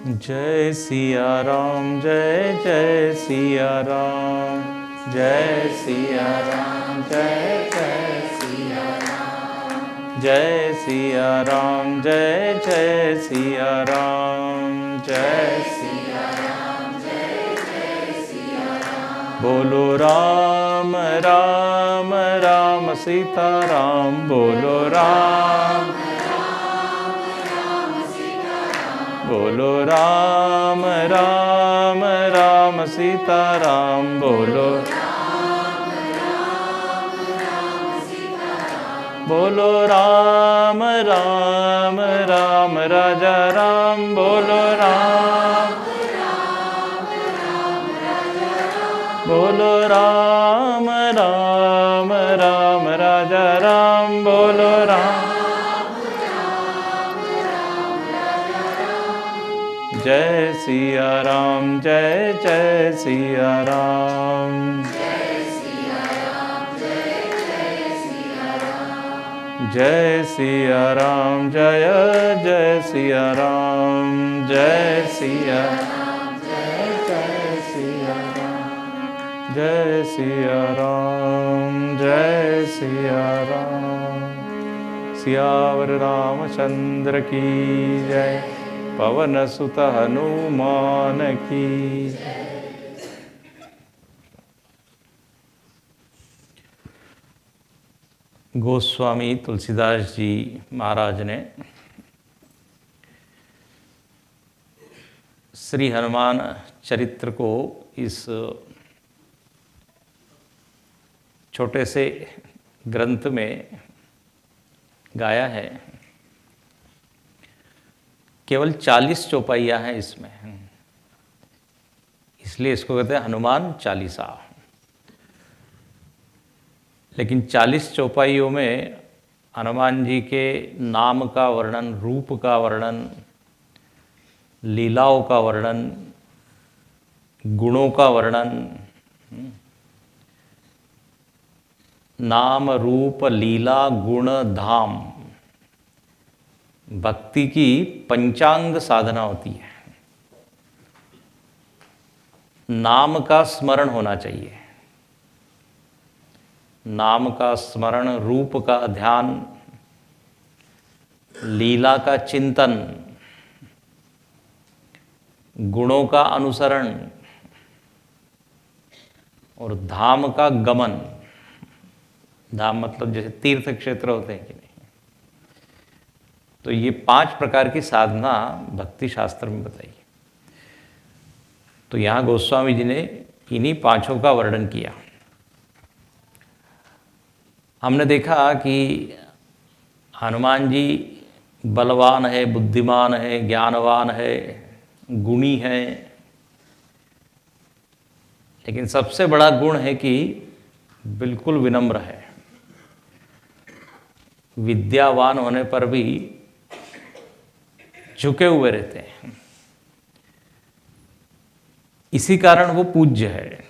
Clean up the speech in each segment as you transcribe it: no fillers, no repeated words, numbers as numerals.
जय सिया राम, जय जय सिया राम, जय सिया राम, जय जय सिया राम, जय सिया राम, जय जय सिया राम, जय सिया राम, जय जय सिया राम। बोलो राम राम राम सीता राम, बोलो राम, बोलो राम राम राम सीता राम, बोलो राम राम राम सीता राम, बोलो राम राम राम राजा राम, बोलो राम राम राम राजा राम, बोलो राम राम राम राजा राम, बोलो राम। जय सिया राम, जय जय सिया राम, जय सिया राम, जय जय सिया राम, जय सिया राम, जय जय सिया राम, जय सिया राम, जय जय सिया राम, जय सिया राम, जय सिया राम। सियावर रामचंद्र की जय, पवन सुत हनुमान की। गोस्वामी तुलसीदास जी महाराज ने श्री हनुमान चरित्र को इस छोटे से ग्रंथ में गाया है। केवल 40 चौपाइयाँ हैं इसमें, इसलिए इसको कहते हैं हनुमान चालीसा। लेकिन 40 चौपाइयों में हनुमान जी के नाम का वर्णन, रूप का वर्णन, लीलाओं का वर्णन, गुणों का वर्णन, नाम रूप लीला गुण धाम, भक्ति की पंचांग साधना होती है। नाम का स्मरण होना चाहिए, नाम का स्मरण, रूप का ध्यान, लीला का चिंतन, गुणों का अनुसरण और धाम का गमन। धाम मतलब जैसे तीर्थ क्षेत्र होते हैं कि नहीं, तो ये 5 प्रकार की साधना भक्ति शास्त्र में बताई। तो यहाँ गोस्वामी जी ने इन्हीं 5 का वर्णन किया। हमने देखा कि हनुमान जी बलवान है, बुद्धिमान है, ज्ञानवान है, गुणी है, लेकिन सबसे बड़ा गुण है कि बिल्कुल विनम्र है। विद्यावान होने पर भी झुके हुए रहते हैं, इसी कारण वो पूज्य है।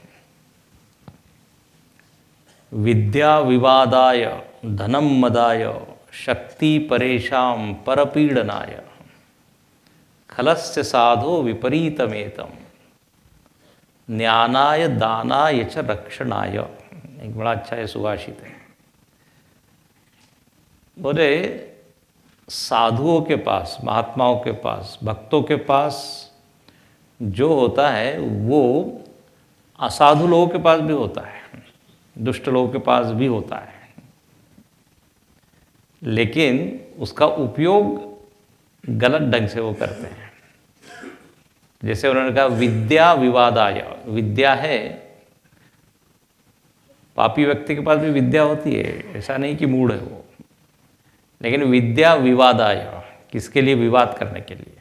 विद्या विवादाय धनम मदाय शक्ति परेशाम परपीडनाय खलस्य साधो विपरीतमेतम ज्ञानाय दानाय च रक्षणाय। एक बड़ा अच्छा है सुभाषित है। बोले साधुओं के पास, महात्माओं के पास, भक्तों के पास जो होता है वो असाधु लोगों के पास भी होता है, दुष्ट लोगों के पास भी होता है, लेकिन उसका उपयोग गलत ढंग से वो करते हैं। जैसे उन्होंने कहा विद्या विवादाय, विद्या है, पापी व्यक्ति के पास भी विद्या होती है, ऐसा नहीं कि मूढ़ है वो, लेकिन विद्या विवादाय, किसके लिए? विवाद करने के लिए।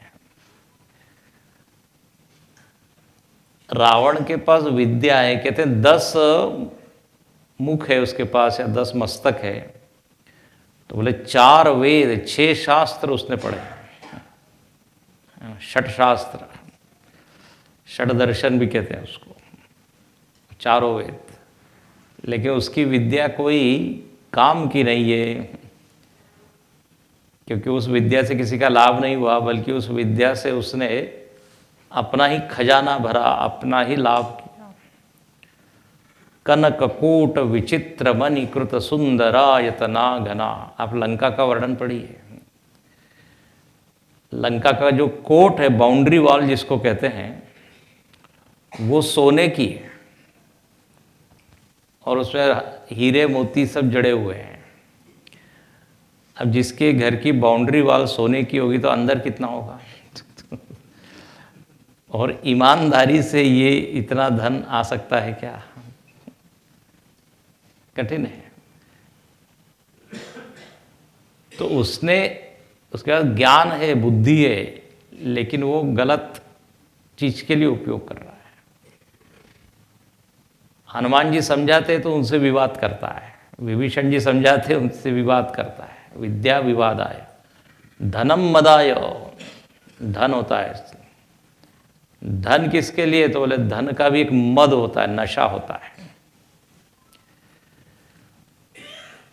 रावण के पास विद्या है, कहते हैं 10 मुख है उसके पास या 10 मस्तक है, तो बोले 4 वेद 6 शास्त्र उसने पढ़े, 6 शास्त्र, 6 दर्शन भी कहते हैं उसको, 4 वेद, लेकिन उसकी विद्या कोई काम की नहीं है, क्योंकि उस विद्या से किसी का लाभ नहीं हुआ, बल्कि उस विद्या से उसने अपना ही खजाना भरा, अपना ही लाभ किया। कनक कोट विचित्र मणिकृत सुंदरायतना घना। आप लंका का वर्णन पढ़िए। लंका का जो कोट है, बाउंड्री वॉल जिसको कहते हैं, वो सोने की है और उसमें हीरे मोती सब जड़े हुए हैं। अब जिसके घर की बाउंड्री वॉल सोने की होगी तो अंदर कितना होगा। और ईमानदारी से ये इतना धन आ सकता है क्या? कठिन है। तो उसने, उसके बाद ज्ञान है, बुद्धि है, लेकिन वो गलत चीज के लिए उपयोग कर रहा है। हनुमान जी समझाते तो उनसे विवाद करता है, विभीषण जी समझाते उनसे विवाद करता है। विद्या विवादाय धनम मदाय। धन होता है, धन किसके लिए? तो बोले धन का भी एक मद होता है, नशा होता है।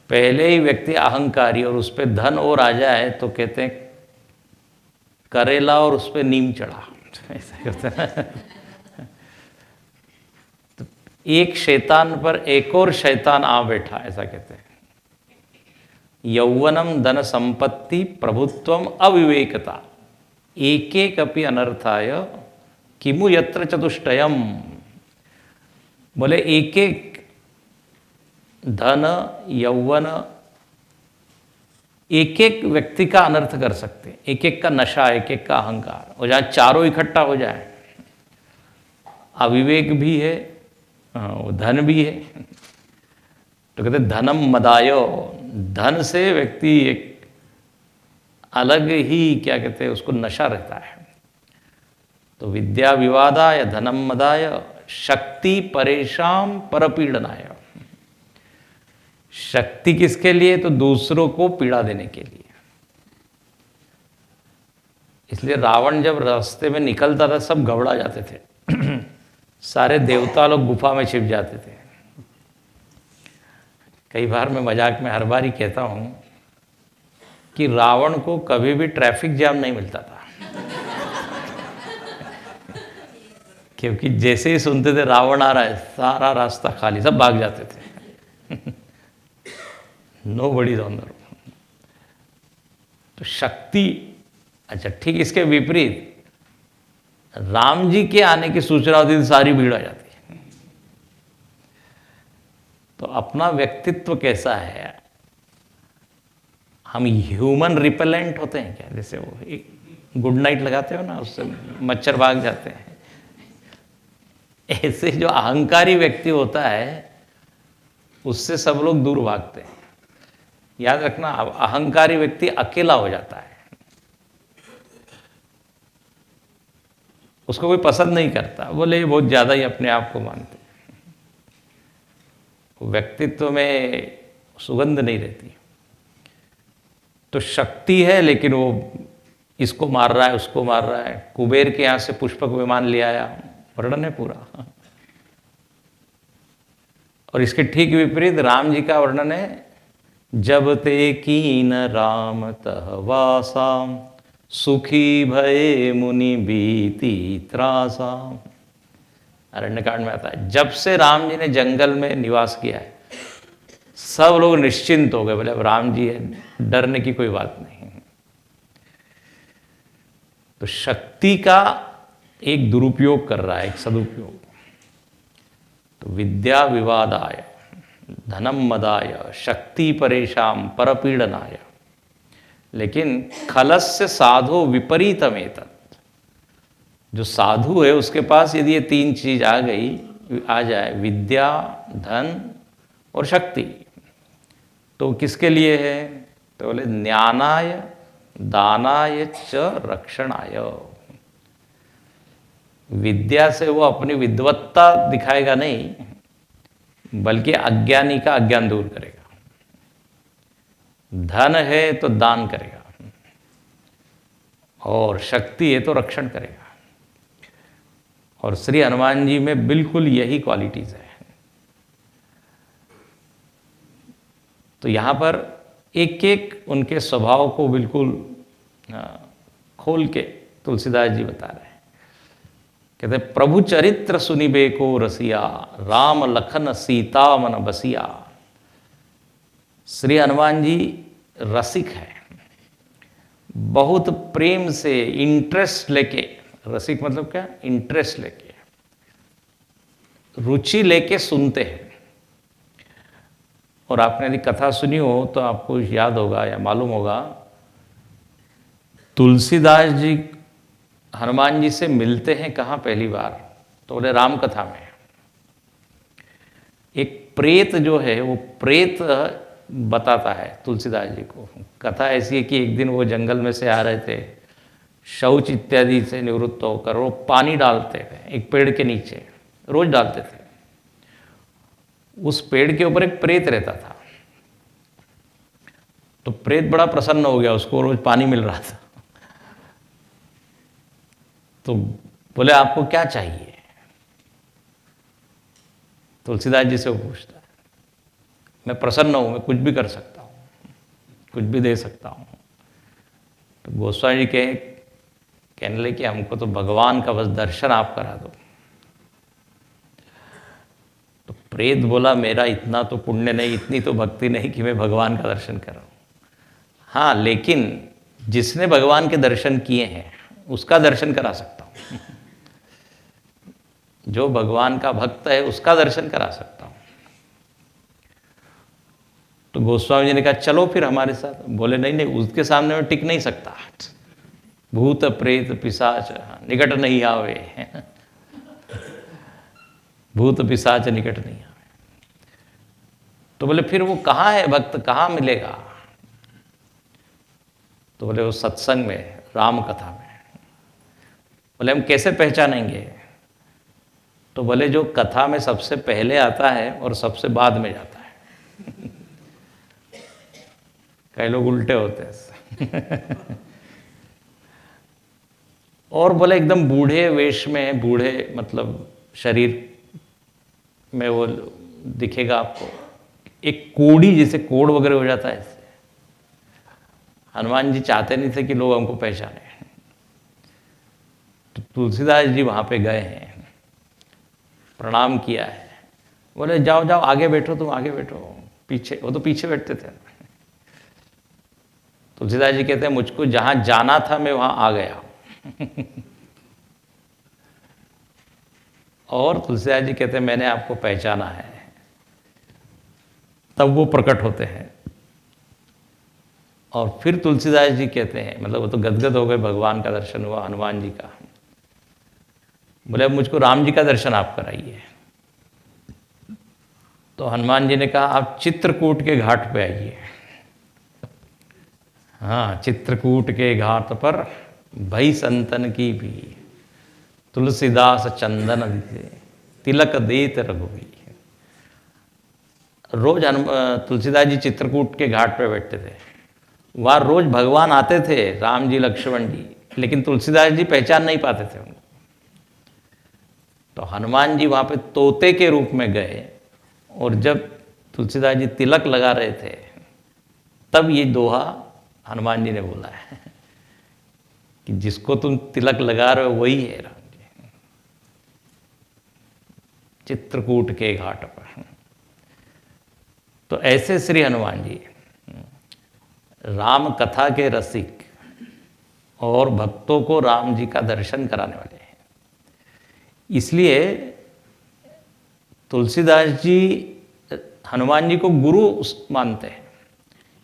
पहले ही व्यक्ति अहंकारी और उस पर धन और आ जाए तो कहते हैं करेला और उस पर नीम चढ़ा, ऐसा कहते हैं। तो एक शैतान पर एक और शैतान आ बैठा, ऐसा कहते हैं। यौवनम धन संपत्ति प्रभुत्वम अविवेकता एक एक अपि अनर्थाय किमु यत्र चतुष्टयम। बोले एक एक धन, यौवन एक एक व्यक्ति का अनर्थ कर सकते हैं। एक एक का नशा, एक एक का अहंकार, और जहाँ चारों इकट्ठा हो जाए, अविवेक भी है, धन भी है, तो कहते धनम मदायो। धन से व्यक्ति एक अलग ही, क्या कहते हैं उसको, नशा रहता है। तो विद्या विवादाय धनम मदाय शक्ति परेशान परपीड़नाय। शक्ति किसके लिए? तो दूसरों को पीड़ा देने के लिए। इसलिए रावण जब रास्ते में निकलता था सब घबरा जाते थे। सारे देवता लोग गुफा में छिप जाते थे। कई बार मैं मजाक में हर बार ही कहता हूं कि रावण को कभी भी ट्रैफिक जाम नहीं मिलता था। क्योंकि जैसे ही सुनते थे रावण आ रहा है, सारा रास्ता खाली, सब भाग जाते थे। नो बड़ी ऑन द रोड। तो शक्ति, अच्छा ठीक, इसके विपरीत राम जी के आने की सूचना होती थी, सारी भीड़ आ जाती है। तो अपना व्यक्तित्व कैसा है? हम ह्यूमन रिपेलेंट होते हैं क्या? जैसे वो गुड नाइट लगाते हो ना, उससे मच्छर भाग जाते हैं। ऐसे जो अहंकारी व्यक्ति होता है उससे सब लोग दूर भागते हैं। याद रखना, अहंकारी व्यक्ति अकेला हो जाता है, उसको कोई पसंद नहीं करता। बोले ये बहुत ज़्यादा ही अपने आप को मानते हैं। व्यक्तित्व में सुगंध नहीं रहती। तो शक्ति है, लेकिन वो इसको मार रहा है, उसको मार रहा है। कुबेर के यहाँ से पुष्पक विमान ले आया, वर्णन है पूरा। और इसके ठीक विपरीत राम जी का वर्णन है, जब ते कीन राम तह वासा सुखी भये मुनि बीती त्रासा। अरण्यकांड में आता है, जब से राम जी ने जंगल में निवास किया है सब लोग निश्चिंत हो गए। बोले अब राम जी है, डरने की कोई बात नहीं। तो शक्ति का एक दुरुपयोग कर रहा है, एक सदुपयोग। तो विद्या विवादाय धनम मदाय शक्ति परेशान परपीड़नाय। लेकिन खलस्य साधो विपरीतमेतत्। जो साधु है उसके पास यदि ये तीन चीज आ जाए, विद्या, धन और शक्ति, तो किसके लिए है? तो बोले ज्ञानाय दानाय च रक्षणाय। विद्या से वो अपनी विद्वत्ता दिखाएगा नहीं, बल्कि अज्ञानी का अज्ञान दूर करेगा। धन है तो दान करेगा, और शक्ति है तो रक्षण करेगा। और श्री हनुमान जी में बिल्कुल यही क्वालिटीज है। तो यहाँ पर एक एक उनके स्वभाव को बिल्कुल खोल के तुलसीदास जी बता रहे हैं। कहते हैं प्रभु चरित्र सुनिबे को रसिया, राम लखन सीता मन बसिया। श्री हनुमान जी रसिक है, बहुत प्रेम से इंटरेस्ट लेके, रसिक मतलब क्या, इंटरेस्ट लेके, रुचि लेके सुनते हैं। और आपने यदि कथा सुनी हो तो आपको याद होगा या मालूम होगा, तुलसीदास जी हनुमान जी से मिलते हैं कहाँ पहली बार, तो बोले राम कथा में। एक प्रेत जो है वो प्रेत बताता है तुलसीदास जी को। कथा ऐसी है कि एक दिन वो जंगल में से आ रहे थे, शौच इत्यादि से निवृत्त होकर वो पानी डालते थे एक पेड़ के नीचे, रोज डालते थे। उस पेड़ के ऊपर एक प्रेत रहता था, तो प्रेत बड़ा प्रसन्न हो गया, उसको रोज पानी मिल रहा था। तो बोले आपको क्या चाहिए, तुलसीदास जी से वो पूछता है। मैं प्रसन्न हूं, मैं कुछ भी कर सकता हूं, कुछ भी दे सकता हूं। तो गोस्वामी जी कहने लगे कि हमको तो भगवान का बस दर्शन आप करा दो। तो प्रेत बोला मेरा इतना तो पुण्य नहीं, इतनी तो भक्ति नहीं कि मैं भगवान का दर्शन कर रहा हूं। हाँ, लेकिन जिसने भगवान के दर्शन किए हैं उसका दर्शन करा सकता हूं। जो भगवान का भक्त है उसका दर्शन करा सकता हूं। तो गोस्वामी जी ने कहा चलो फिर हमारे साथ। बोले नहीं नहीं, उसके सामने मैं टिक नहीं सकता, भूत प्रेत पिशाच निकट नहीं आवे। भूत पिशाच निकट नहीं आवे। तो बोले फिर वो कहाँ है भक्त, कहाँ मिलेगा? तो बोले वो सत्संग में, राम कथा में। बोले हम कैसे पहचानेंगे? तो बोले जो कथा में सबसे पहले आता है और सबसे बाद में जाता है। कई लोग उल्टे होते हैं। और बोले एकदम बूढ़े वेश में, बूढ़े मतलब शरीर में वो दिखेगा आपको, एक कोड़ी जैसे कोड़ वगैरह हो जाता है। हनुमान जी चाहते नहीं थे कि लोग हमको पहचाने, तो तुलसीदास जी वहाँ पे गए हैं, प्रणाम किया है। बोले जाओ जाओ आगे बैठो, तुम आगे बैठो, पीछे, वो तो पीछे बैठते थे। तुलसीदास जी कहते हैं मुझको जहाँ जाना था मैं वहाँ आ गया। और तुलसीदास जी कहते हैं मैंने आपको पहचाना है। तब वो प्रकट होते हैं। और फिर तुलसीदास जी कहते हैं, मतलब वो तो गदगद हो गए, भगवान का दर्शन हुआ हनुमान जी का। बोले अब मुझको राम जी का दर्शन आप कराइए। तो हनुमान जी ने कहा आप चित्रकूट के घाट पे आइए। हाँ, चित्रकूट के घाट पर भई संतन की भी, तुलसीदास चंदन दिते, तिलक देत रघुवीर। रोज तुलसीदास जी चित्रकूट के घाट पे बैठते थे। वहाँ रोज भगवान आते थे, राम जी लक्ष्मण जी, लेकिन तुलसीदास जी पहचान नहीं पाते थे उनको। तो हनुमान जी वहाँ पे तोते के रूप में गए, और जब तुलसीदास जी तिलक लगा रहे थे तब ये दोहा हनुमान जी ने बोला है कि जिसको तुम तिलक लगा रहे हो वही है राम जी, चित्रकूट के घाट पर। तो ऐसे श्री हनुमान जी राम कथा के रसिक और भक्तों को राम जी का दर्शन कराने वाले हैं। इसलिए तुलसीदास जी हनुमान जी को गुरु मानते हैं।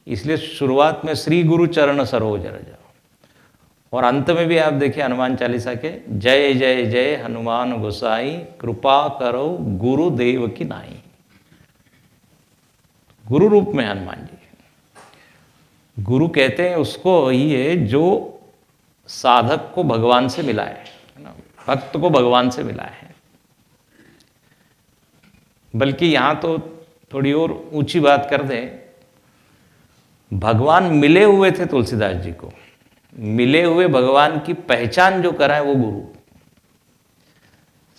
इसलिए शुरुआत में श्री गुरु चरण सरोज रज, और अंत में भी आप देखिए हनुमान चालीसा के जय जय जय हनुमान गोसाई, कृपा करो गुरुदेव की नाई। गुरु रूप में हनुमान जी। गुरु कहते हैं उसको ही है जो साधक को भगवान से मिला है ना, भक्त को भगवान से मिला है। बल्कि यहाँ तो थोड़ी और ऊंची बात कर दें, भगवान मिले हुए थे तुलसीदास जी को, मिले हुए भगवान की पहचान जो कराए वो गुरु।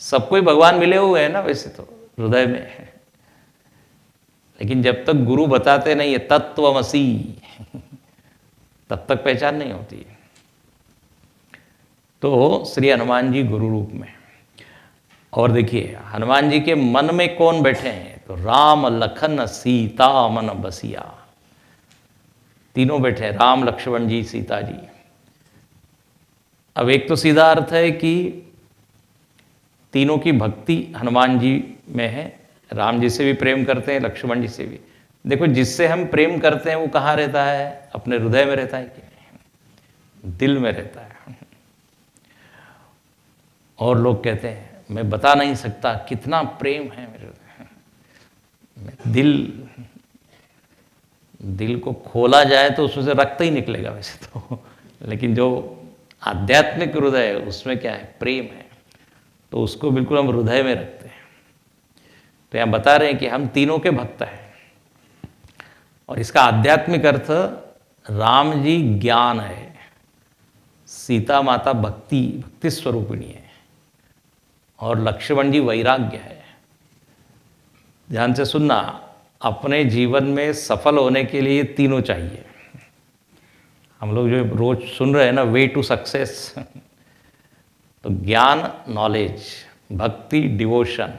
सबको ही भगवान मिले हुए हैं ना वैसे तो हृदय में, लेकिन जब तक गुरु बताते नहीं है तत्वमसी, तब तक पहचान नहीं होती। तो श्री हनुमान जी गुरु रूप में, और देखिए हनुमान जी के मन में कौन बैठे हैं, तो राम लखन सीता मन बसिया, तीनों बैठे हैं, राम लक्ष्मण जी सीता जी। अब एक तो सीधा अर्थ है कि तीनों की भक्ति हनुमान जी में है, राम जी से भी प्रेम करते हैं, लक्ष्मण जी से भी। देखो जिससे हम प्रेम करते हैं वो कहाँ रहता है, अपने हृदय में रहता है कि नहीं, दिल में रहता है। और लोग कहते हैं मैं बता नहीं सकता कितना प्रेम है मेरे हृदय, दिल को खोला जाए तो उसमें से रक्त ही निकलेगा वैसे तो, लेकिन जो आध्यात्मिक हृदय है उसमें क्या है, प्रेम है, तो उसको बिल्कुल हम हृदय में रखते हैं। तो यहाँ बता रहे हैं कि हम तीनों के भक्त हैं, और इसका आध्यात्मिक अर्थ राम जी ज्ञान है, सीता माता भक्ति स्वरूपिणी है, और लक्ष्मण जी वैराग्य है। ध्यान से सुनना, अपने जीवन में सफल होने के लिए तीनों चाहिए। हम लोग जो रोज सुन रहे हैं ना, वे टू सक्सेस, तो ज्ञान नॉलेज, भक्ति डिवोशन,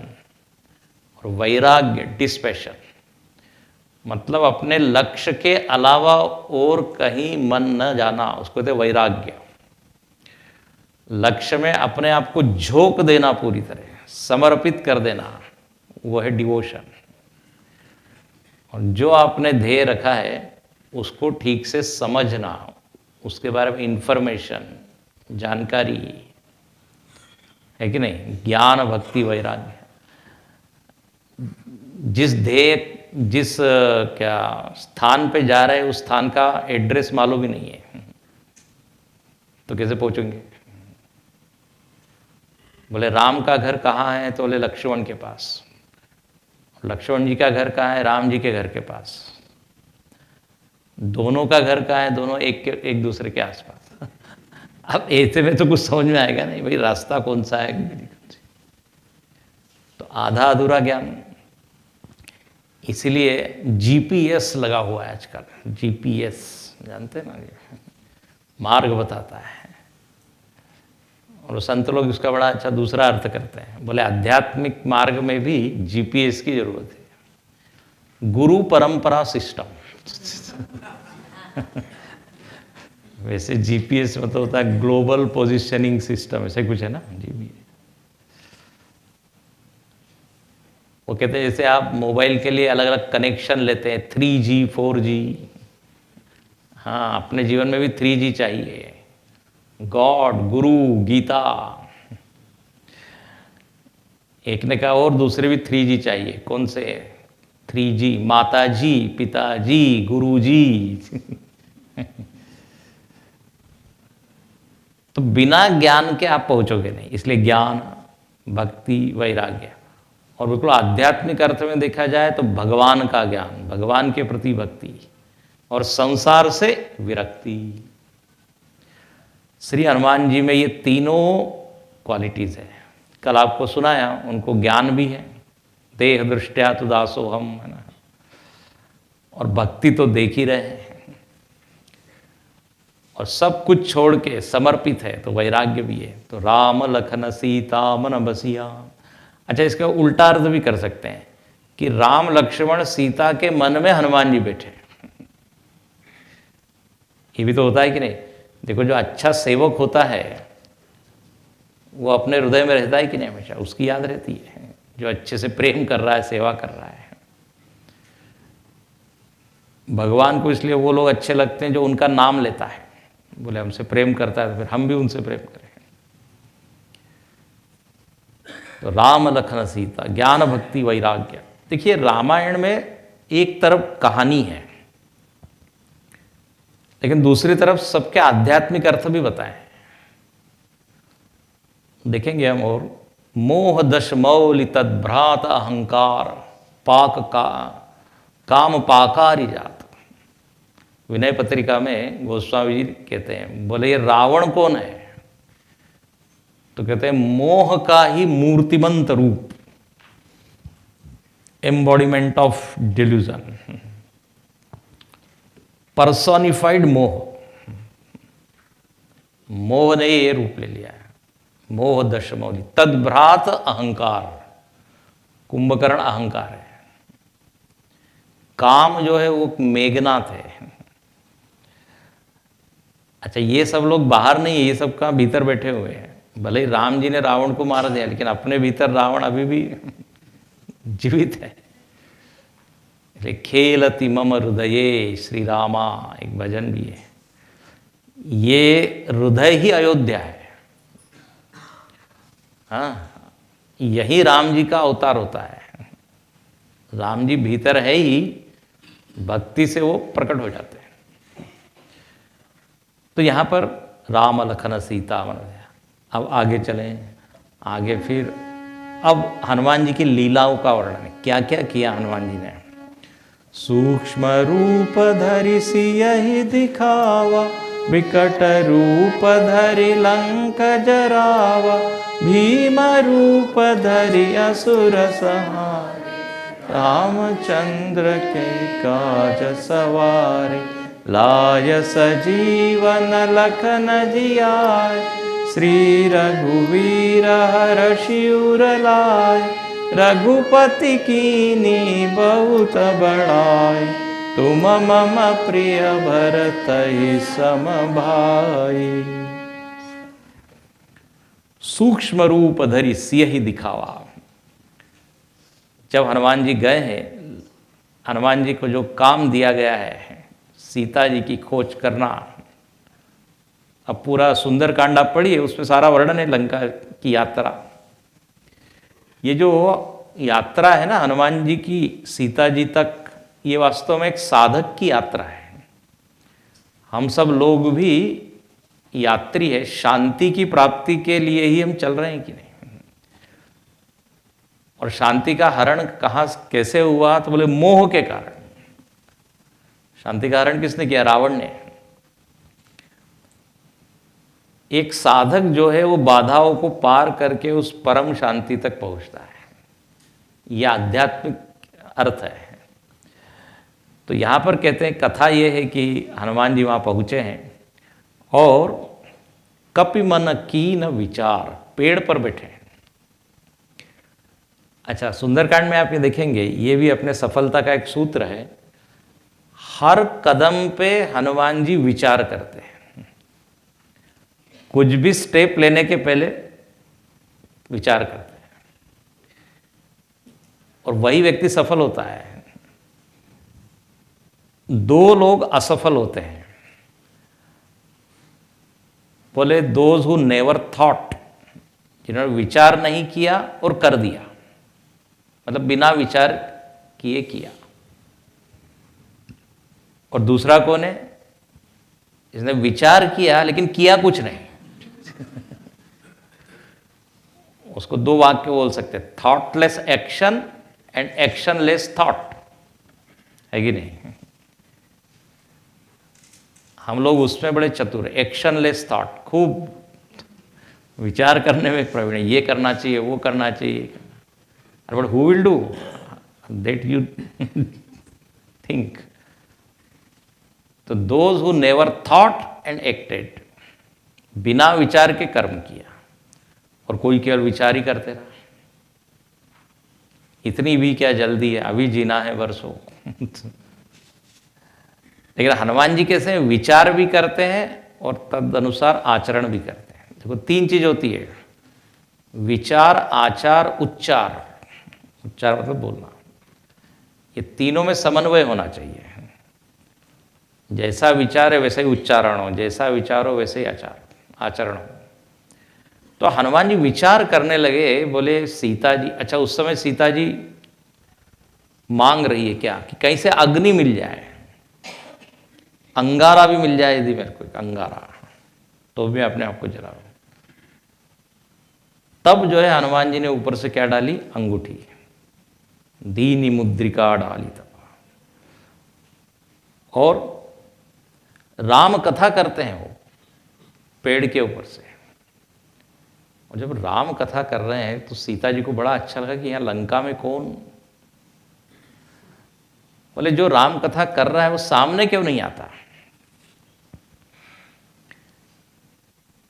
और वैराग्य डिस्पैशन, मतलब अपने लक्ष्य के अलावा और कहीं मन न जाना, उसको कहते वैराग्य। लक्ष्य में अपने आप को झोंक देना, पूरी तरह समर्पित कर देना, वो है डिवोशन। और जो आपने ध्येय रखा है उसको ठीक से समझना, उसके बारे में इंफॉर्मेशन, जानकारी है कि नहीं, ज्ञान भक्ति वैराग्य। जिस ध्येय, जिस क्या स्थान पे जा रहे हैं उस स्थान का एड्रेस मालूम ही नहीं है, तो कैसे पहुंचेंगे। बोले राम का घर कहाँ है, तो बोले लक्ष्मण के पास। लक्ष्मण जी का घर कहाँ है, राम जी के घर के पास। दोनों का घर कहाँ है, दोनों एक दूसरे के आसपास। अब ऐसे में तो कुछ समझ में आएगा नहीं भाई, रास्ता कौन सा है, तो आधा अधूरा ज्ञान। इसलिए जीपीएस लगा हुआ है आजकल, जीपीएस जानते हैं ना, मार्ग बताता है। और संत लोग इसका बड़ा अच्छा दूसरा अर्थ करते हैं, बोले आध्यात्मिक मार्ग में भी जीपीएस की जरूरत है, गुरु परंपरा सिस्टम। वैसे जीपीएस मतलब होता है ग्लोबल पोजिशनिंग सिस्टम, ऐसे कुछ है ना जीपीएस। वो कहते हैं जैसे आप मोबाइल के लिए अलग अलग कनेक्शन लेते हैं, 3G 4G, हाँ अपने जीवन में भी 3G चाहिए, गॉड, गुरु, गीता। एक ने कहा और दूसरे भी 3G चाहिए, कौन से 3G, माता जी, पिताजी, गुरु जी। तो बिना ज्ञान के आप पहुंचोगे नहीं, इसलिए ज्ञान भक्ति वैराग्य। और बिल्कुल आध्यात्मिक अर्थ में देखा जाए तो भगवान का ज्ञान, भगवान के प्रति भक्ति, और संसार से विरक्ति। श्री हनुमान जी में ये तीनों क्वालिटीज है। कल आपको सुनाया, उनको ज्ञान भी है, देह दृष्टया तो दासो हम, है ना, और भक्ति तो देख ही रहे हैं, और सब कुछ छोड़ के समर्पित है, तो वैराग्य भी है। तो राम लखन सीता मन बसिया। अच्छा, इसका उल्टा अर्थ भी कर सकते हैं कि राम लक्ष्मण सीता के मन में हनुमान जी बैठे। ये भी तो होता है कि नहीं। देखो जो अच्छा सेवक होता है वो अपने हृदय में रहता है कि नहीं, हमेशा उसकी याद रहती है, जो अच्छे से प्रेम कर रहा है, सेवा कर रहा है। भगवान को इसलिए वो लोग अच्छे लगते हैं जो उनका नाम लेता है, बोले हमसे प्रेम करता है तो फिर हम भी उनसे प्रेम करें। तो राम लखन सीता, ज्ञान भक्ति वैराग्य। देखिए रामायण में एक तरफ कहानी है, लेकिन दूसरी तरफ सबके आध्यात्मिक अर्थ भी बताए। देखेंगे हम। और मोह दश मौलि तद्भ्रात अहंकार पाक का काम पाकारी जात। विनय पत्रिका में गोस्वामी जी कहते हैं, बोले ये रावण कौन है, तो कहते हैं मोह का ही मूर्तिमंत रूप, एम्बॉडीमेंट ऑफ डिल्यूजन, पर्सोनिफाइड मोह। मोह ने ये रूप ले लिया है। मोह दश मौली, तद्भ्रात अहंकार, कुंभकर्ण अहंकार है। काम जो है वो मेघनाथ है। अच्छा, ये सब लोग बाहर नहीं है, ये सब कहाँ भीतर बैठे हुए हैं। भले ही राम जी ने रावण को मार दिया, लेकिन अपने भीतर रावण अभी भी जीवित है। खेलति मम हृदये श्री रामा, एक भजन भी है। ये हृदय ही अयोध्या है। हाँ, यही राम जी का अवतार होता है। राम जी भीतर है ही, भक्ति से वो प्रकट हो जाते हैं। तो यहां पर राम लखन सीता मन। अब आगे चलें, आगे फिर अब हनुमान जी की लीलाओं का वर्णन है। क्या क्या किया हनुमान जी ने। सूक्ष्म रूप धरि सियहि दिखावा, विकट रूप धरि लंक जरावा, भीम रूप धरि असुर संहारे, रामचंद्र के काज सवारे, लाय सजीवन लखन जियाय, श्री रघुवीर हर्षि उर लाय, रघुपति कीनी बहुत बड़ाई, तुम मम प्रिय भरतहि सम भाई। सूक्ष्म रूप धरि सियहि दिखावा। जब हनुमान जी गए हैं, हनुमान जी को जो काम दिया गया है सीता जी की खोज करना, अब पूरा सुंदरकांड आप पढ़िए, उसमें सारा वर्णन है लंका की यात्रा। ये जो यात्रा है ना हनुमान जी की सीता जी तक, ये वास्तव में एक साधक की यात्रा है। हम सब लोग भी यात्री है, शांति की प्राप्ति के लिए ही हम चल रहे हैं कि नहीं। और शांति का हरण कहाँ कैसे हुआ, तो बोले मोह के कारण। शांति का हरण किसने किया? रावण ने। एक साधक जो है वो बाधाओं को पार करके उस परम शांति तक पहुंचता है। यह आध्यात्मिक अर्थ है। तो यहां पर कहते हैं, कथा ये है कि हनुमान जी वहां पहुंचे हैं और कपि मन कीन विचार, पेड़ पर बैठे हैं। अच्छा, सुंदरकांड में आप ये देखेंगे, ये भी अपने सफलता का एक सूत्र है। हर कदम पे हनुमान जी विचार करते हैं। कुछ भी स्टेप लेने के पहले विचार करते हैं, और वही व्यक्ति सफल होता है। दो लोग असफल होते हैं, बोले दोज हु नेवर थॉट, जिन्होंने विचार नहीं किया और कर दिया, मतलब बिना विचार किए किया। और दूसरा कौन है? जिसने विचार किया लेकिन किया कुछ नहीं। उसको दो वाक्य बोल सकते हैं, thoughtless action and actionless thought, है कि नहीं? हम लोग उसमें बड़े चतुर हैं। एक्शनलेस थॉट, खूब विचार करने में प्रवीण है, ये करना चाहिए, वो करना चाहिए। But who will do that you think. तो those who never thought and acted, बिना विचार के कर्म किया, और कोई केवल विचार ही करते रहा। इतनी भी क्या जल्दी है, अभी जीना है वर्षों। लेकिन हनुमान जी कैसे हैं? विचार भी करते हैं और तद अनुसार आचरण भी करते हैं। देखो, तीन चीज होती है, विचार, आचार, उच्चार। उच्चार मतलब बोलना। ये तीनों में समन्वय होना चाहिए। जैसा विचार है वैसे ही उच्चारण हो, जैसा विचार हो वैसे ही आचरण हो। तो हनुमान जी विचार करने लगे, बोले सीता जी। अच्छा, उस समय सीता जी मांग रही है क्या कि कहीं से अग्नि मिल जाए, अंगारा भी मिल जाए, यदि मेरे को एक अंगारा, तो भी अपने आप को जलाऊं। तब जो है हनुमान जी ने ऊपर से क्या डाली? अंगूठी, दीनी मुद्रिका डाली तब। और राम कथा करते हैं वो पेड़ के ऊपर से। और जब राम कथा कर रहे हैं तो सीता जी को बड़ा अच्छा लगा कि यहाँ लंका में कौन, बोले जो राम कथा कर रहा है वो सामने क्यों नहीं आता?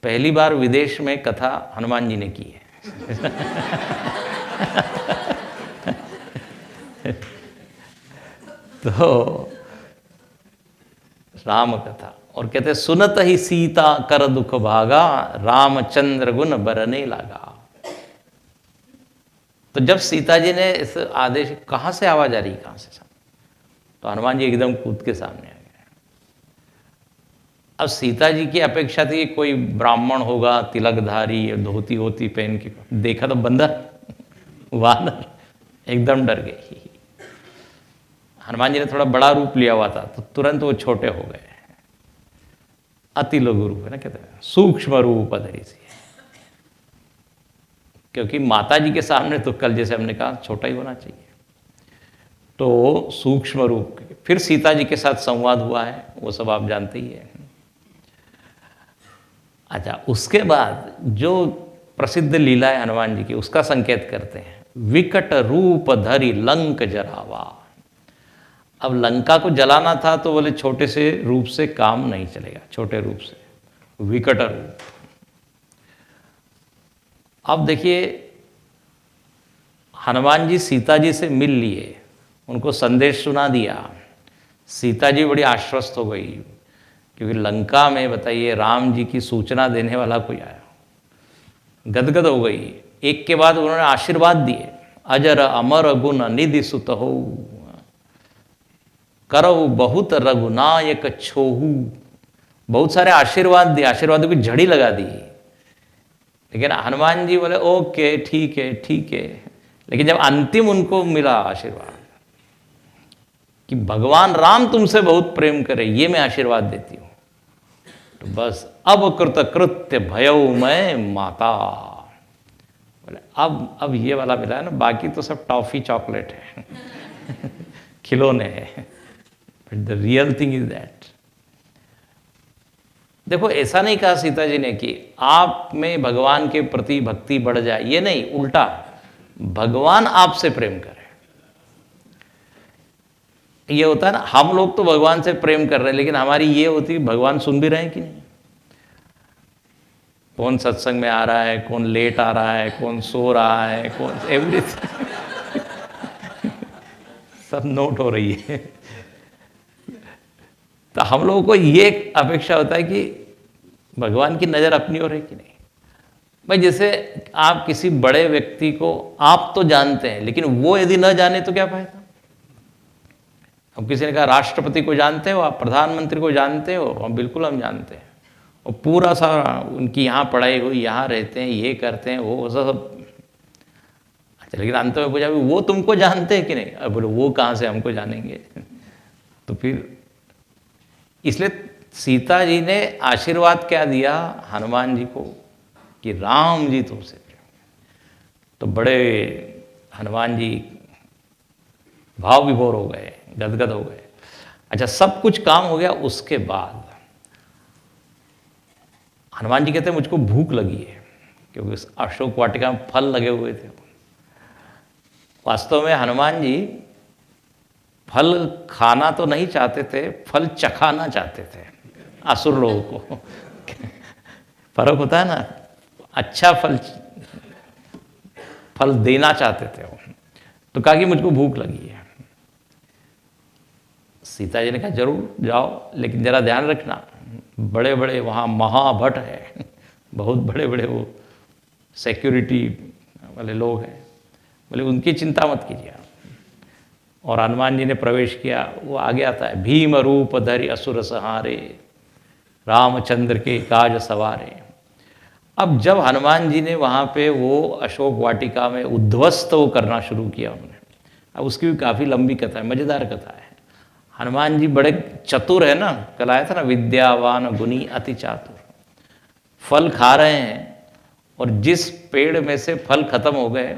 पहली बार विदेश में कथा हनुमान जी ने की है। तो राम कथा, और कहते सुनत ही सीता कर दुख भागा, रामचंद्र गुण बरने लगा। तो जब सीता जी ने इस आदेश, कहाँ से आवाज आ रही, कहाँ से, तो हनुमान जी एकदम कूद के सामने आ गए। अब सीता जी की अपेक्षा थी कोई ब्राह्मण होगा, तिलकधारी, धोती होती पहन के, देखा तो बंदर, वानर, एकदम डर गई। हनुमान जी ने थोड़ा बड़ा रूप लिया हुआ था तो तुरंत वो छोटे हो गए। अति लघु रूप है ना, कहते हैं सूक्ष्म रूप धरी सी, क्योंकि माता जी के सामने तो कल जैसे हमने कहा छोटा ही होना चाहिए। तो सूक्ष्म रूप, फिर सीता जी के साथ संवाद हुआ है, वो सब आप जानते ही है। अच्छा, उसके बाद जो प्रसिद्ध लीला है हनुमान जी की, उसका संकेत करते हैं, विकट रूप धरि लंक जरावा। अब लंका को जलाना था तो बोले छोटे से रूप से काम नहीं चलेगा, छोटे रूप से, विकट रूप। अब देखिए, हनुमान जी सीता जी से मिल लिए, उनको संदेश सुना दिया, सीता जी बड़ी आश्वस्त हो गई, क्योंकि लंका में बताइए राम जी की सूचना देने वाला कोई आया, गदगद हो गई। एक के बाद उन्होंने आशीर्वाद दिए, अजर अमर गुण निधि सुत हो, करऊ बहुत रघुनायक छोहू। बहुत सारे आशीर्वाद दिए, आशीर्वादों की झड़ी लगा दी। लेकिन हनुमान जी बोले ओके ठीक है ठीक है। लेकिन जब अंतिम उनको मिला आशीर्वाद कि भगवान राम तुमसे बहुत प्रेम करे, ये मैं आशीर्वाद देती हूँ, तो बस अब कृत कृत्य भयऊ मैं माता। बोले अब ये वाला मिला है ना, बाकी तो सब टॉफी चॉकलेट है, खिलौने हैं, but the real thing is that. देखो, ऐसा नहीं कहा सीता जी ने कि आप में भगवान के प्रति भक्ति बढ़ जाए, ये नहीं, उल्टा, भगवान आपसे प्रेम करे। ये होता है ना, हम लोग तो भगवान से प्रेम कर रहे हैं, लेकिन हमारी ये होती है भगवान सुन भी रहे हैं कि नहीं, कौन सत्संग में आ रहा है, कौन लेट आ रहा है, कौन सो रहा है, कौन एवरीथिंग सब नोट हो रही है। तो हम लोगों को ये अपेक्षा होता है कि भगवान की नज़र अपनी ओर है कि नहीं। भाई जैसे आप किसी बड़े व्यक्ति को आप तो जानते हैं, लेकिन वो यदि न जाने तो क्या फायदा। अब किसी ने कहा राष्ट्रपति को जानते हो आप, प्रधानमंत्री को जानते हो, हम बिल्कुल हम जानते हैं, और पूरा सारा उनकी यहाँ पढ़ाई हुई, यहाँ रहते हैं, ये करते हैं, वो सब। अच्छा, लेकिन अंत में पूछा वो तुमको जानते हैं कि नहीं, अब बोले वो कहाँ से हमको जानेंगे। तो फिर इसलिए सीता जी ने आशीर्वाद क्या दिया हनुमान जी को कि राम जी तुमसे प्रेम। तो बड़े हनुमान जी भाव विभोर हो गए, गदगद हो गए। अच्छा, सब कुछ काम हो गया, उसके बाद हनुमान जी कहते हैं मुझको भूख लगी है, क्योंकि अशोक वाटिका में फल लगे हुए थे। वास्तव में हनुमान जी फल खाना तो नहीं चाहते थे, फल चखाना चाहते थे असुर लोगों को। फर्क होता है ना, अच्छा फल देना चाहते थे वो। तो कहा कि मुझको भूख लगी है। सीता जी ने कहा जरूर जाओ, लेकिन जरा ध्यान रखना, बड़े बड़े वहाँ महाभट है, बहुत बड़े बड़े वो सिक्योरिटी वाले लोग हैं, बोले उनकी चिंता मत कीजिए। और हनुमान जी ने प्रवेश किया, वो आगे आता है, भीम रूप धरि असुर सहारे, रामचंद्र के काज सवारे। अब जब हनुमान जी ने वहाँ पे वो अशोक वाटिका में उद्ध्वस्त वो करना शुरू किया उन्होंने, अब उसकी भी काफ़ी लंबी कथा है, मज़ेदार कथा है। हनुमान जी बड़े चतुर है ना, कल आया था ना, विद्यावान गुणी अति चातुर। फल खा रहे हैं और जिस पेड़ में से फल खत्म हो गए,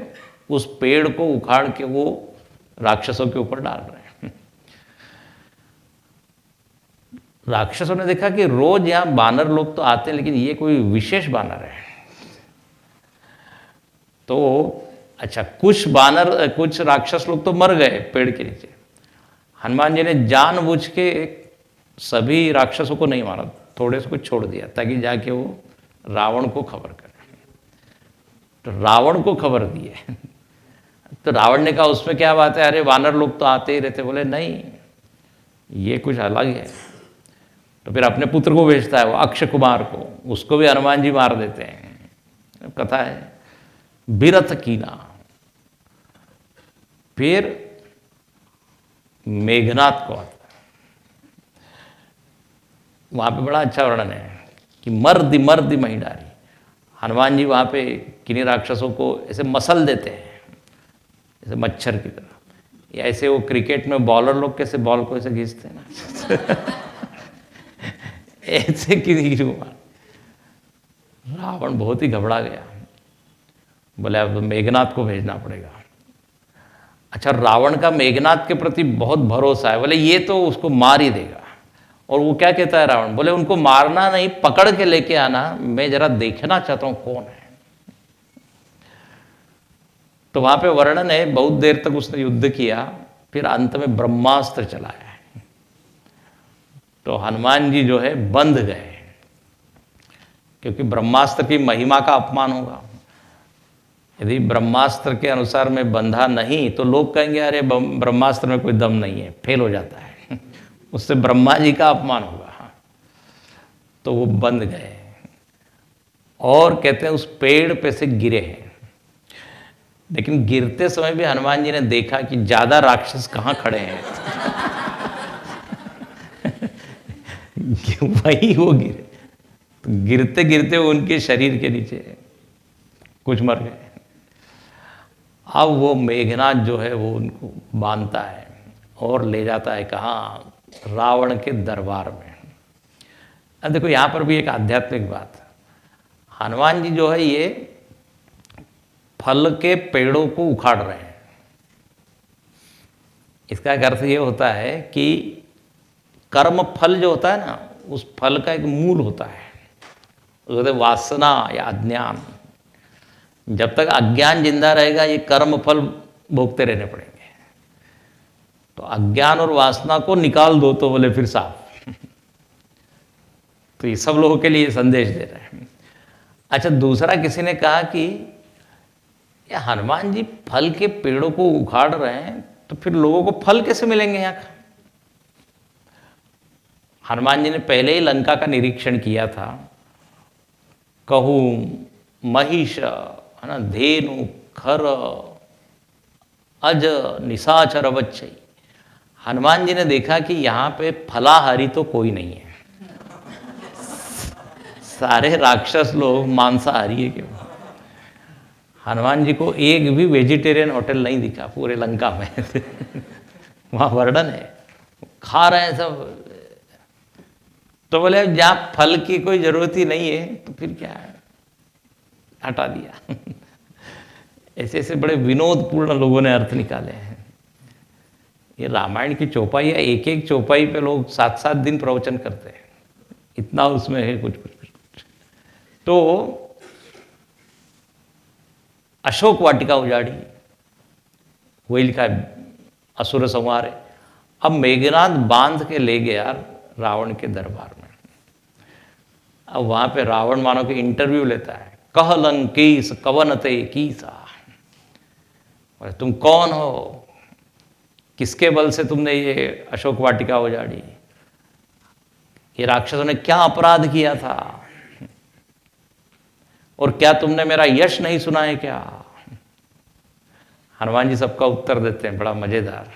उस पेड़ को उखाड़ के वो राक्षसों के ऊपर डाल रहे हैं। राक्षसों ने देखा कि रोज यहां बानर लोग तो आते हैं, लेकिन ये कोई विशेष बानर है। तो अच्छा, कुछ राक्षस लोग तो मर गए पेड़ के नीचे। हनुमान जी ने जानबूझ के सभी राक्षसों को नहीं मारा, थोड़े से कुछ छोड़ दिया ताकि जाके वो रावण को खबर कर। तो रावण को खबर दी है। तो रावण ने कहा उसमें क्या बात है, अरे वानर लोग तो आते ही रहते। बोले नहीं, ये कुछ अलग है। तो फिर अपने पुत्र को भेजता है, वो अक्षय कुमार को, उसको भी हनुमान जी मार देते हैं। कथा है बिरथ कीना। फिर मेघनाथ को आता है, वहां पे बड़ा अच्छा वर्णन है कि मर्दी मर्दी मही डारी। हनुमान जी वहां पे किन्हीं राक्षसों को ऐसे मसल देते हैं, जैसे मच्छर की तरह, या ऐसे वो क्रिकेट में बॉलर लोग कैसे बॉल को ऐसे घिसते हैं ना ऐसे किसी की मार। रावण बहुत ही घबरा गया, बोले अब मेघनाथ को भेजना पड़ेगा। अच्छा, रावण का मेघनाथ के प्रति बहुत भरोसा है, बोले ये तो उसको मार ही देगा। और वो क्या कहता है रावण, बोले उनको मारना नहीं, पकड़ के लेके आना, मैं जरा देखना चाहता हूं कौन है। तो वहां पे वर्णन है, बहुत देर तक उसने युद्ध किया, फिर अंत में ब्रह्मास्त्र चलाया। तो हनुमान जी जो है बंध गए, क्योंकि ब्रह्मास्त्र की महिमा का अपमान होगा। यदि ब्रह्मास्त्र के अनुसार मैं बंधा नहीं तो लोग कहेंगे अरे ब्रह्मास्त्र में कोई दम नहीं है, फेल हो जाता है उससे ब्रह्मा जी का अपमान होगा। तो वो बंध गए, और कहते हैं उस पेड़ पे से गिरे हैं। लेकिन गिरते समय भी हनुमान जी ने देखा कि ज्यादा राक्षस कहाँ खड़े हैं वही वो गिरे। तो गिरते गिरते उनके शरीर के नीचे कुछ मर गए। अब वो मेघनाथ जो है वो उनको बांधता है और ले जाता है कहाँ, रावण के दरबार में। अब देखो यहाँ पर भी एक आध्यात्मिक बात है। हनुमान जी जो है ये फल के पेड़ों को उखाड़ रहे हैं। इसका एक अर्थ ये होता है कि कर्म फल जो होता है ना, उस फल का एक मूल होता है, उसको वासना या अज्ञान। जब तक अज्ञान जिंदा रहेगा ये कर्म फल भोगते रहने पड़ेंगे। तो अज्ञान और वासना को निकाल दो तो बोले फिर साफ तो ये सब लोगों के लिए संदेश दे रहे हैं। अच्छा, दूसरा किसी ने कहा कि ये हनुमान जी फल के पेड़ों को उखाड़ रहे हैं तो फिर लोगों को फल कैसे मिलेंगे यहाँ का। हनुमान जी ने पहले ही लंका का निरीक्षण किया था। कहूँ महिष है ना, धेनु खर अज निशाचर बच्चे। हनुमान जी ने देखा कि यहाँ पे फलाहारी तो कोई नहीं है, सारे राक्षस लोग मांसाहारी है। क्यों? हनुमान जी को एक भी वेजिटेरियन होटल नहीं दिखा पूरे लंका में वहाँ वर्णन है, खा रहे हैं सब। तो बोले जहाँ फल की कोई जरूरत ही नहीं है तो फिर क्या है, हटा दिया ऐसे ऐसे बड़े विनोदपूर्ण लोगों ने अर्थ निकाले हैं। ये रामायण की चौपाई है, एक एक चौपाई पे लोग 7-7 दिन प्रवचन करते हैं, इतना उसमें है कुछ कुछ कुछ। तो अशोक वाटिका उजाड़ी, वही लिखा है असुर संहार है। अब मेघनाथ बांध के ले गया रावण के दरबार में। अब वहां पे रावण मानो कि इंटरव्यू लेता है, कह लंकेश कवनते कीसा, और तुम कौन हो, किसके बल से तुमने ये अशोक वाटिका उजाड़ी, ये राक्षसों ने क्या अपराध किया था, और क्या तुमने मेरा यश नहीं सुना है क्या। हनुमान जी सबका उत्तर देते हैं, बड़ा मजेदार।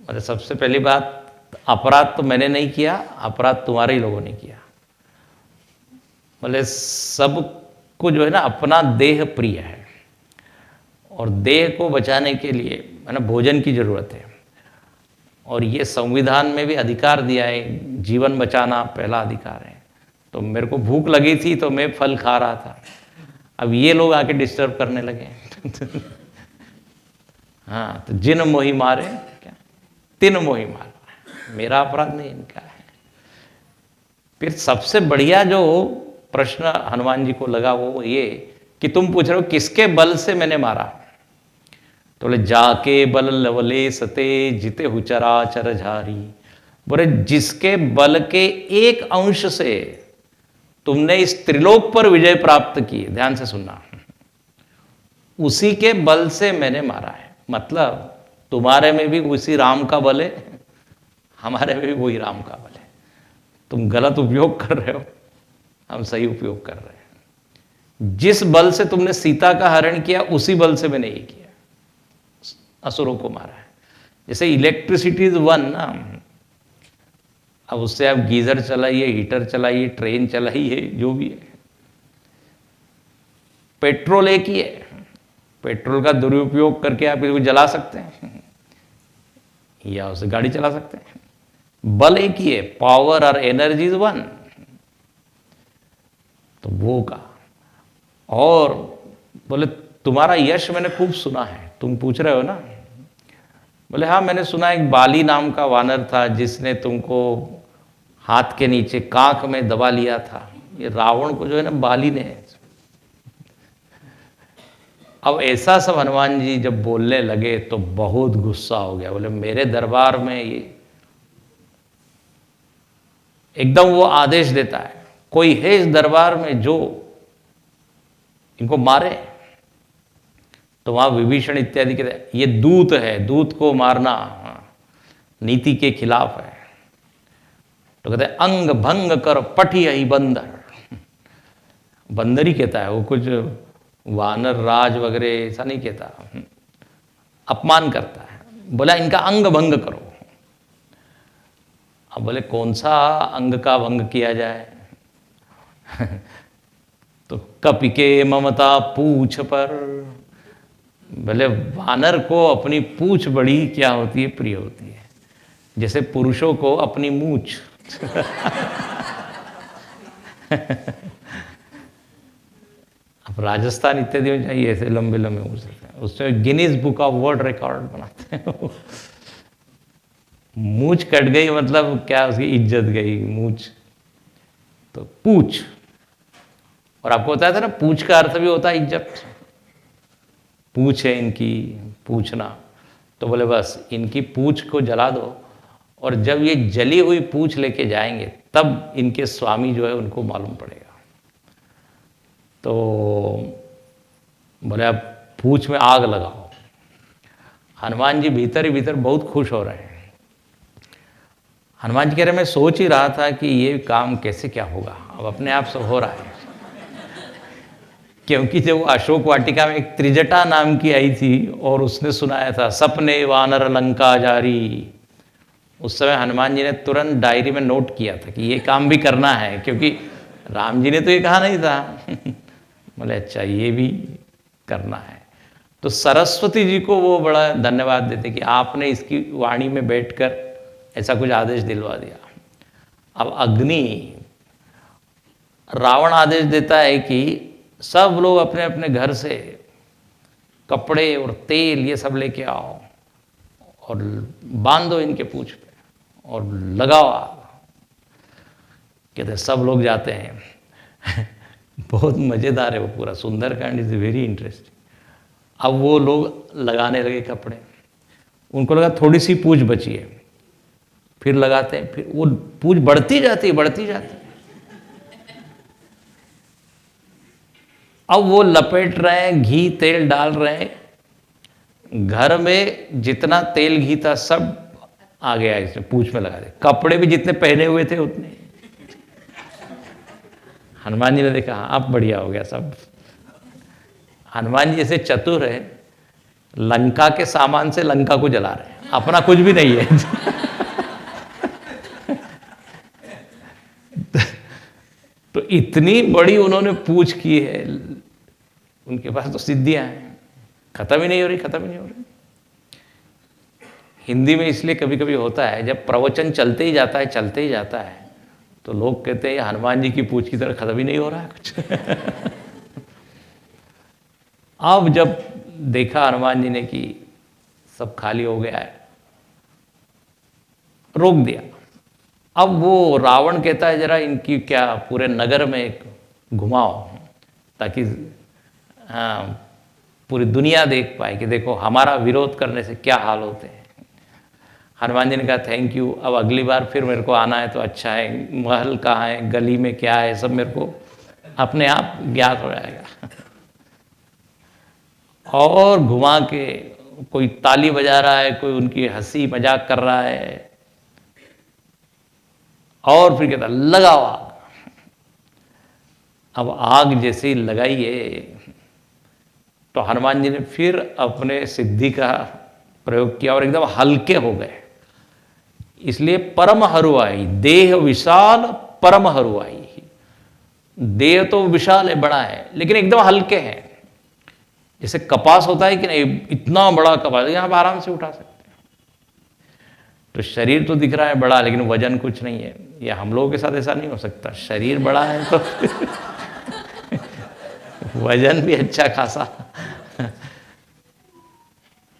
मतलब सबसे पहली बात, अपराध तो मैंने नहीं किया, अपराध तुम्हारे ही लोगों ने किया। मतलब सबको जो है ना अपना देह प्रिय है, और देह को बचाने के लिए है ना भोजन की जरूरत है। और ये संविधान में भी अधिकार दिया है, जीवन बचाना पहला अधिकार है। तो मेरे को भूख लगी थी तो मैं फल खा रहा था, अब ये लोग आके डिस्टर्ब करने लगे हाँ, तो जिन मोही मारे क्या तिन मोही मारा, मेरा अपराध नहीं इनका है। फिर सबसे बढ़िया जो प्रश्न हनुमान जी को लगा वो ये कि तुम पूछ रहे हो किसके बल से मैंने मारा। तो बोले जाके बल लवले सते जिते हुचरा चर झारी। बोले जिसके बल के एक अंश से तुमने इस त्रिलोक पर विजय प्राप्त की है, ध्यान से सुनना, उसी के बल से मैंने मारा है। मतलब तुम्हारे में भी उसी राम का बल है, हमारे में भी वही राम का बल है। तुम गलत उपयोग कर रहे हो, हम सही उपयोग कर रहे हैं। जिस बल से तुमने सीता का हरण किया, उसी बल से मैंने ये किया, असुरों को मारा है। जैसे इलेक्ट्रिसिटी इज वन ना, अब उससे आप गीजर चलाइए, हीटर चलाइए, ट्रेन चलाइए, जो भी है। पेट्रोल एक ही है, पेट्रोल का दुरुपयोग करके आप इसको जला सकते हैं या उसे गाड़ी चला सकते हैं। बल एक ही है, पावर और एनर्जी इज वन। तो वो का, और बोले तुम्हारा यश मैंने खूब सुना है। तुम पूछ रहे हो ना, बोले हाँ मैंने सुना एक बाली नाम का वानर था जिसने तुमको हाथ के नीचे कांख में दबा लिया था। ये रावण को जो है ना बाली ने। अब ऐसा सब हनुमान जी जब बोलने लगे तो बहुत गुस्सा हो गया। बोले मेरे दरबार में ये एकदम वो आदेश देता है, कोई है इस दरबार में जो इनको मारे? तो वहां विभीषण इत्यादि कहते ये दूत है, दूत को मारना नीति के खिलाफ है। तो कहते हैं अंग भंग कर पठी ही बंदर। बंदर ही कहता है वो, कुछ वानर राज वगैरह ऐसा नहीं कहता, अपमान करता है। बोला इनका अंग भंग करो। अब बोले कौन सा अंग का भंग किया जाए? तो कपि के ममता पूछ पर। बोले वानर को अपनी पूछ बड़ी क्या होती है, प्रिय होती है, जैसे पुरुषों को अपनी मूछ। अब राजस्थान इत्यादि में चाहिए ऐसे लंबे लंबे मूछ रहते हैं, उसमें Guinness book of world record बनाते हैं। मूछ कट गई मतलब क्या, उसकी इज्जत गई मूछ। तो पूछ, और आपको बताया था ना पूछ का अर्थ भी होता है इज्जत। पूछ है इनकी, पूछना। तो बोले बस इनकी पूछ को जला दो, और जब ये जली हुई पूछ लेके जाएंगे तब इनके स्वामी जो है उनको मालूम पड़ेगा। तो बोले अब पूछ में आग लगाओ। हनुमान जी भीतर ही भीतर बहुत खुश हो रहे हैं। हनुमान जी कह रहे मैं सोच ही रहा था कि ये काम कैसे क्या होगा, अब अपने आप से हो रहा है। क्योंकि जब वो अशोक वाटिका में एक त्रिजटा नाम की आई थी और उसने सुनाया था सपने वानर लंका जारी, उस समय हनुमान जी ने तुरंत डायरी में नोट किया था कि ये काम भी करना है, क्योंकि राम जी ने तो ये कहा नहीं था। बोले अच्छा ये भी करना है। तो सरस्वती जी को वो बड़ा धन्यवाद देते कि आपने इसकी वाणी में बैठकर ऐसा कुछ आदेश दिलवा दिया। अब अग्नि, रावण आदेश देता है कि सब लोग अपने अपने घर से कपड़े और तेल ये सब लेके आओ और बांधो इनके पूंछ पे और लगाओ आग। कहते सब लोग जाते हैं। बहुत मज़ेदार है वो पूरा, सुंदरकांड इज वेरी इंटरेस्टिंग। अब वो लोग लगाने लगे कपड़े, उनको लगा थोड़ी सी पूंछ बची है, फिर लगाते हैं, फिर वो पूंछ बढ़ती जाती है, बढ़ती जाती है। अब वो लपेट रहे हैं, घी तेल डाल रहे हैं, घर में जितना तेल घी था सब आ गया इसमें, पूंछ में लगा दे। कपड़े भी जितने पहने हुए थे उतने। हनुमान जी ने देखा हाँ अब बढ़िया हो गया सब। हनुमान जी जैसे चतुर है, लंका के सामान से लंका को जला रहे हैं, अपना कुछ भी नहीं है। तो इतनी बड़ी उन्होंने पूछ की है, उनके पास तो सिद्धियां हैं, खत्म ही नहीं हो रही, खत्म ही नहीं हो रही। हिंदी में इसलिए कभी कभी होता है जब प्रवचन चलते ही जाता है, चलते ही जाता है, तो लोग कहते हैं हनुमान जी की पूछ की तरह खत्म ही नहीं हो रहा है कुछ। अब जब देखा हनुमान जी ने कि सब खाली हो गया है, रोक दिया। अब वो रावण कहता है जरा इनकी क्या पूरे नगर में घुमाओ, ताकि हाँ पूरी दुनिया देख पाए कि देखो हमारा विरोध करने से क्या हाल होते हैं। हनुमान जी ने कहा थैंक यू, अब अगली बार फिर मेरे को आना है तो अच्छा है, महल कहाँ है, गली में क्या है, सब मेरे को अपने आप ज्ञात हो जाएगा। और घुमा के कोई ताली बजा रहा है, कोई उनकी हंसी मजाक कर रहा है, और फिर कहता लगाओ आग। अब आग जैसे ही लगाइए तो हनुमान जी ने फिर अपने सिद्धि का प्रयोग किया और एकदम हल्के हो गए। इसलिए परम हरुआई, देह विशाल परम हरुआई। देह तो विशाल है, बड़ा है, लेकिन एकदम हल्के हैं। जैसे कपास होता है कि नहीं, इतना बड़ा कपास यहां आप आराम से उठा सकते हैं। तो शरीर तो दिख रहा है बड़ा, लेकिन वजन कुछ नहीं है। या हम लोगों के साथ ऐसा नहीं हो सकता, शरीर बड़ा है तो वजन भी अच्छा खासा।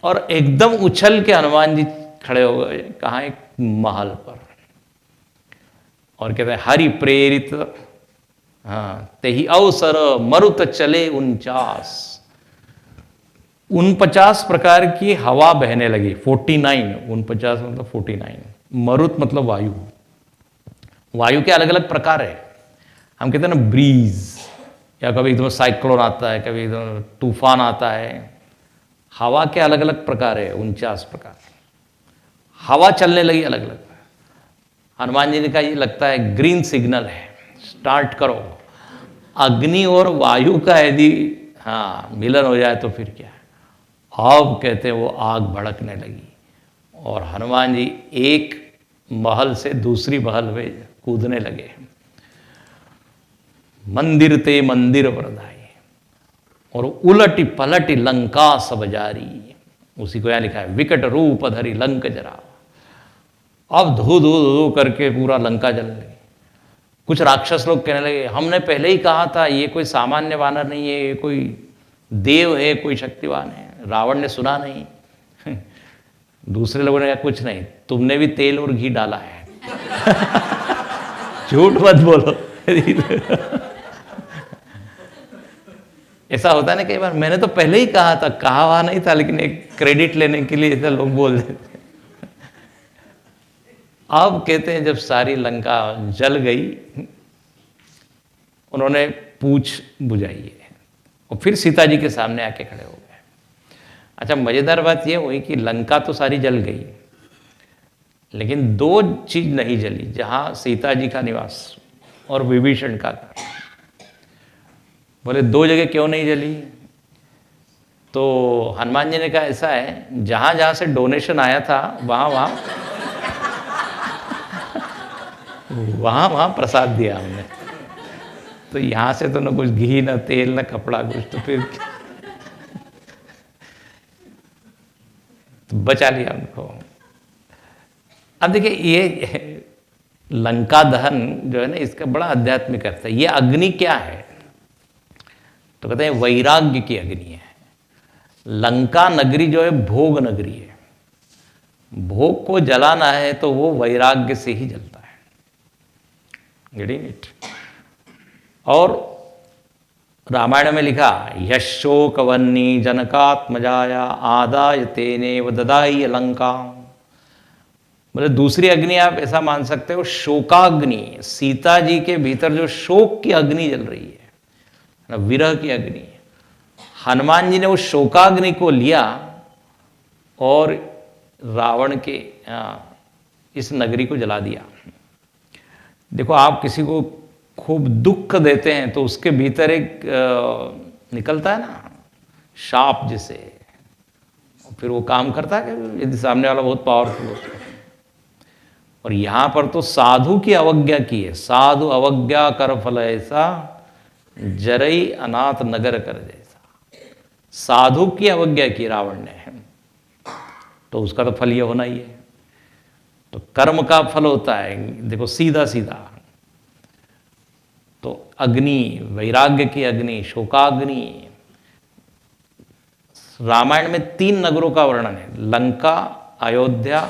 और एकदम उछल के हनुमान जी खड़े हो गए, कहाँ, एक महल पर, और कहते हैं हरि प्रेरित, हाँ, तेहि अवसर मरुत चले 49। 49 प्रकार की हवा बहने लगी। 49, 49 मतलब 49। मरुत मतलब वायु। वायु के अलग अलग प्रकार है। हम कहते हैं ना ब्रीज, या कभी एकदम साइक्लोन आता है, कभी एकदम तूफान आता है। हवा के अलग अलग प्रकार है, 49 प्रकार। हवा चलने लगी अलग अलग। हनुमान जी ने कहा ये लगता है ग्रीन सिग्नल है, स्टार्ट करो। अग्नि और वायु का यदि हाँ मिलन हो जाए तो फिर क्या है। अब कहते हैं वो आग भड़कने लगी और हनुमान जी एक महल से दूसरी महल में कूदने लगे। मंदिर ते मंदिर बरदाई, और उलटी पलटी लंका सब जारी। उसी को यहां लिखा है विकट रूप धरी लंक जरा। अब धो धो धो करके पूरा लंका जलने लगी। कुछ राक्षस लोग कहने लगे हमने पहले ही कहा था ये कोई सामान्य वानर नहीं है, ये कोई देव है, कोई शक्तिवान है। रावण ने सुना नहीं। दूसरे लोगों ने कहा कुछ नहीं, तुमने भी तेल और घी डाला है। झूठ मत बोलो। ऐसा होता है ना कई बार, मैंने तो पहले ही कहा था, कहा वहां नहीं था, लेकिन एक क्रेडिट लेने के लिए ऐसा लोग बोल देते। अब कहते हैं जब सारी लंका जल गई, उन्होंने पूछ बुझाई है और फिर सीता जी के सामने आके खड़े हो गए। अच्छा, मजेदार बात यह हुई कि लंका तो सारी जल गई, लेकिन दो चीज नहीं जली, जहां सीता जी का निवास और विभीषण का घर। बोले दो जगह क्यों नहीं जली? तो हनुमान जी ने कहा ऐसा है, जहां जहां से डोनेशन आया था वहां वहां प्रसाद दिया हमने। तो यहां से तो ना कुछ घी, ना तेल, ना कपड़ा कुछ, तो फिर तो बचा लिया उनको। अब देखिए ये लंका दहन जो है ना, इसका बड़ा आध्यात्मिक अर्थ है। ये अग्नि क्या है? तो कहते हैं वैराग्य की अग्नि है। लंका नगरी जो है भोग नगरी है। भोग को जलाना है तो वो वैराग्य से ही जलता है। Getting it? और रामायण में लिखा यशोकवन्नी जनकात्मजाया आदाय तेने व ददाई लंका। मतलब दूसरी अग्नि आप ऐसा मान सकते हो, शोकाग्नि। सीता जी के भीतर जो शोक की अग्नि जल रही है, विरह की अग्नि, हनुमान जी ने उस शोकाग्नि को लिया और रावण के इस नगरी को जला दिया। देखो, आप किसी को खूब दुख देते हैं तो उसके भीतर एक निकलता है ना शाप जिसे, फिर वो काम करता है यदि सामने वाला बहुत पावरफुल होता है। और यहां पर तो साधु की अवज्ञा की है। साधु अवज्ञा कर फल ऐसा, जरई अनाथ नगर कर जैसा। साधु की अवज्ञा की रावण ने, तो उसका तो फल ये होना ही है। तो कर्म का फल होता है, देखो सीधा सीधा। तो अग्नि, वैराग्य की अग्नि, शोकाग्नि। रामायण में 3 नगरों का वर्णन है, लंका, अयोध्या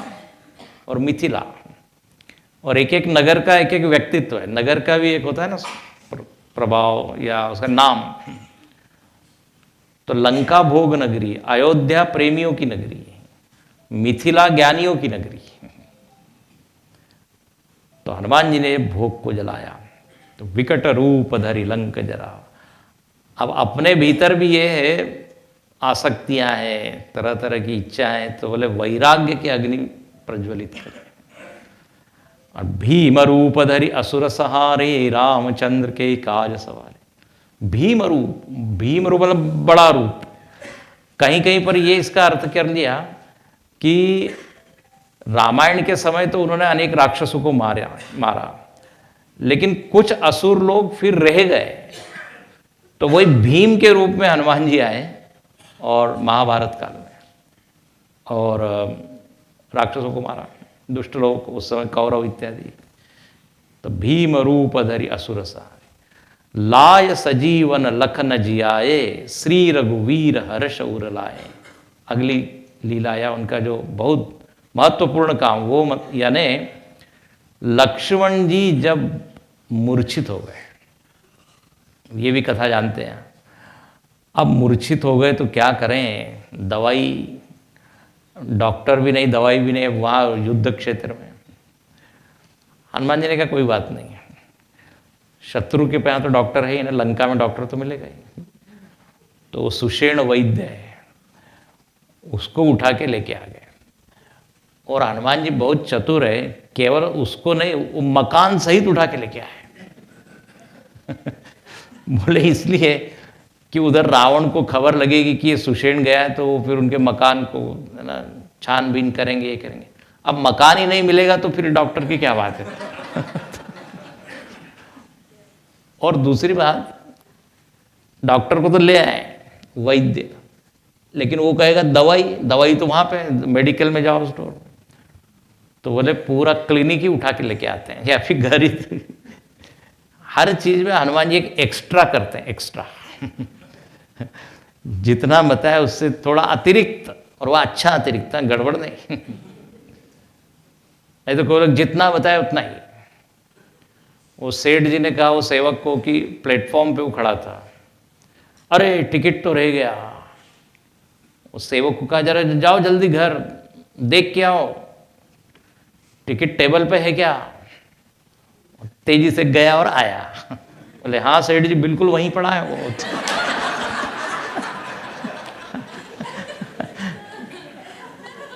और मिथिला। और एक एक नगर का एक एक व्यक्तित्व है। नगर का भी एक होता है ना प्रभाव या उसका नाम। तो लंका भोग नगरी, अयोध्या प्रेमियों की नगरी, मिथिला ज्ञानियों की नगरी। तो हनुमान जी ने भोग को जलाया, तो विकट रूप धरि लंक जरा। अब अपने भीतर भी ये है, आसक्तियां हैं, तरह तरह की इच्छाएं, तो बोले वैराग्य के अग्नि प्रज्वलित करें। और भीम रूप धरि असुर सहारे, रामचंद्र के काज सवारे। भीम रूप, भीम रूप मतलब बड़ा रूप। कहीं कहीं पर ये इसका अर्थ कर लिया कि रामायण के समय तो उन्होंने अनेक राक्षसों को मारा, लेकिन कुछ असुर लोग फिर रह गए, तो वही भीम के रूप में हनुमान जी आए और महाभारत काल में, और राक्षसों को मारा, दुष्ट लोग उस समय कौरव इत्यादि। तो भीम रूप धरि असुर सहारे, लाय सजीवन लखन जियाए, श्री रघुवीर हर्ष उर लाए। अगली लीला या उनका जो बहुत महत्वपूर्ण काम वो यानी लक्ष्मण जी जब मूर्छित हो गए, ये भी कथा जानते हैं। अब मूर्छित हो गए तो क्या करें, दवाई, डॉक्टर भी नहीं, दवाई भी नहीं, वहाँ युद्ध क्षेत्र में। हनुमान जी ने कहा कोई बात नहीं, शत्रु के यहाँ तो डॉक्टर है ही ना, लंका में डॉक्टर तो मिलेगा ही। तो वो सुषेण वैद्य है, उसको उठा के लेके आ गए। और हनुमान जी बहुत चतुर है, केवल उसको नहीं, वो मकान सहित उठा के लेके आए। बोले इसलिए कि उधर रावण को खबर लगेगी कि ये सुषेण गया है, तो वो फिर उनके मकान को है ना छानबीन करेंगे, ये करेंगे। अब मकान ही नहीं मिलेगा तो फिर डॉक्टर की क्या बात है। और दूसरी बात, डॉक्टर को तो ले आए वैद्य, लेकिन वो कहेगा दवाई तो वहाँ पे मेडिकल में जाओ स्टोर। तो बोले पूरा क्लिनिक ही उठा के लेके आते हैं, या फिर घर ही। हर चीज में हनुमान जी एक एक्स्ट्रा करते हैं, एक्स्ट्रा। जितना बताया उससे थोड़ा अतिरिक्त, और वह अच्छा अतिरिक्त है, गड़बड़ नहीं। नहीं तो कोई लोग जितना बताया उतना ही। वो सेठ जी ने कहा वो सेवक को कि प्लेटफॉर्म पे वो खड़ा था, अरे टिकट तो रह गया। उस सेवक को कहा जरा जाओ जल्दी घर देख के आओ, टिकट टेबल पे है क्या। तेजी से गया और आया, बोले हाँ सेठ जी बिल्कुल वहीं पड़ा है वो।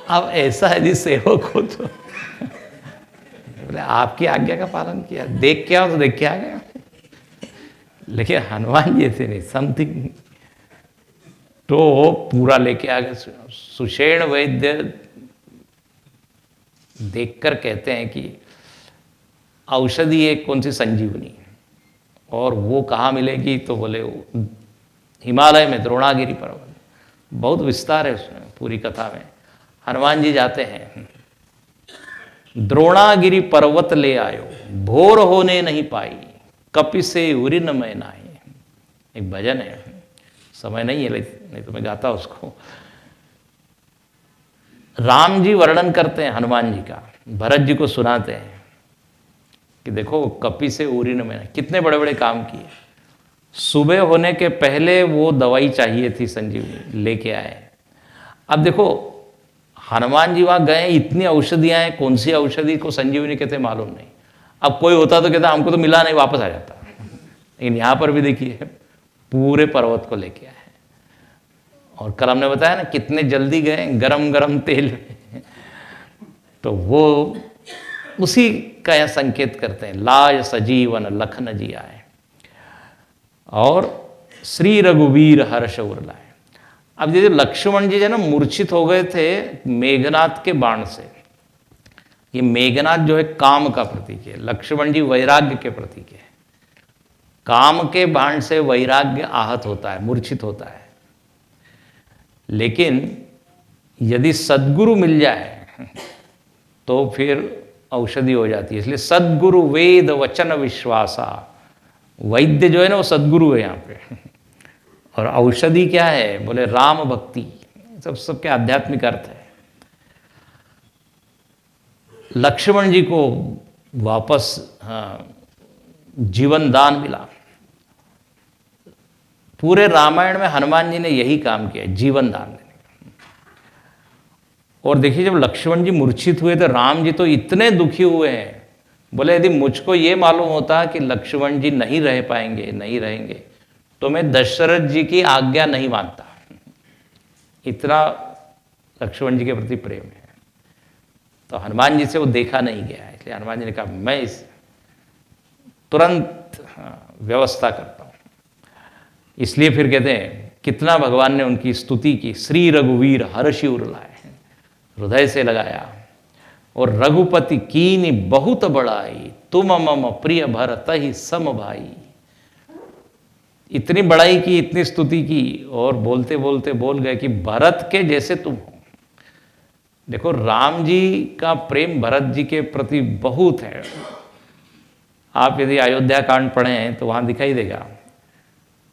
अब ऐसा है जी सेवक हो तो बोले आपकी आज्ञा का पालन किया, देख के आओ तो देख के आ गया। लेकिन हनुमान जी ऐसे नहीं, समथिंग तो पूरा लेके आ गए। सुषेण वैद्य देखकर कहते हैं कि औषधि एक कौन सी, संजीवनी, और वो कहाँ मिलेगी, तो बोले हिमालय में द्रोणागिरी पर्वत। बहुत विस्तार है उसमें पूरी कथा में। हनुमान जी जाते हैं, द्रोणागिरी पर्वत ले आयो, भोर होने नहीं पाई, कपि से उरिन मैं नाई। एक भजन है, समय नहीं है नहीं तो मैं गाता उसको। राम जी वर्णन करते हैं हनुमान जी का, भरत जी को सुनाते हैं कि देखो कपि से उरिन में, कितने बड़े बड़े काम किए। सुबह होने के पहले वो दवाई चाहिए थी संजीवनी, लेके आए। अब देखो हनुमान जी वहाँ गए, इतनी औषधियाँ हैं, कौन सी औषधि को संजीवनी कहते मालूम नहीं। अब कोई होता तो कहता हमको तो मिला नहीं, वापस आ जाता। लेकिन यहाँ पर भी देखिए पूरे पर्वत को लेके आए। और कल हमने बताया ना कितने जल्दी गए, गरम गरम तेल में। तो वो उसी का यह संकेत करते हैं, लाय सजीवन लखन जी आए और श्री रघुवीर हर्ष उर लाए। अब जैसे लक्ष्मण जी जो ना मूर्छित हो गए थे मेघनाद के बाण से। ये मेघनाद जो है काम का प्रतीक है, लक्ष्मण जी वैराग्य के प्रतीक है। काम के बाण से वैराग्य आहत होता है, मूर्छित होता है। लेकिन यदि सद्गुरु मिल जाए तो फिर औषधि हो जाती है। इसलिए सद्गुरु वेद वचन विश्वासा, वैद्य जो है ना वो सद्गुरु है यहाँ पे। और औषधि क्या है, बोले राम भक्ति, सबके आध्यात्मिक अर्थ है। लक्ष्मण जी को वापस जीवन दान मिला। पूरे रामायण में हनुमान जी ने यही काम किया, जीवन दान देने का। और देखिए जब लक्ष्मण जी मूर्छित हुए तो राम जी तो इतने दुखी हुए हैं, बोले यदि मुझको ये मालूम होता कि लक्ष्मण जी नहीं रह पाएंगे, नहीं रहेंगे, तो मैं दशरथ जी की आज्ञा नहीं मानता। इतना लक्ष्मण जी के प्रति प्रेम है। तो हनुमान जी से वो देखा नहीं गया, इसलिए हनुमान जी ने कहा मैं इस तुरंत व्यवस्था करता हूँ। इसलिए फिर कहते हैं कितना भगवान ने उनकी स्तुति की, श्री रघुवीर हर्षि उर लाए, हृदय से लगाया। और रघुपति कीनी बहुत बड़ाई, तुम मम प्रिय भरत ही सम भाई। इतनी बड़ाई की, इतनी स्तुति की, और बोलते बोलते बोल गए कि भरत के जैसे तुम हो। देखो राम जी का प्रेम भरत जी के प्रति बहुत है। आप यदि अयोध्या कांड पढ़ें तो वहां दिखाई देगा,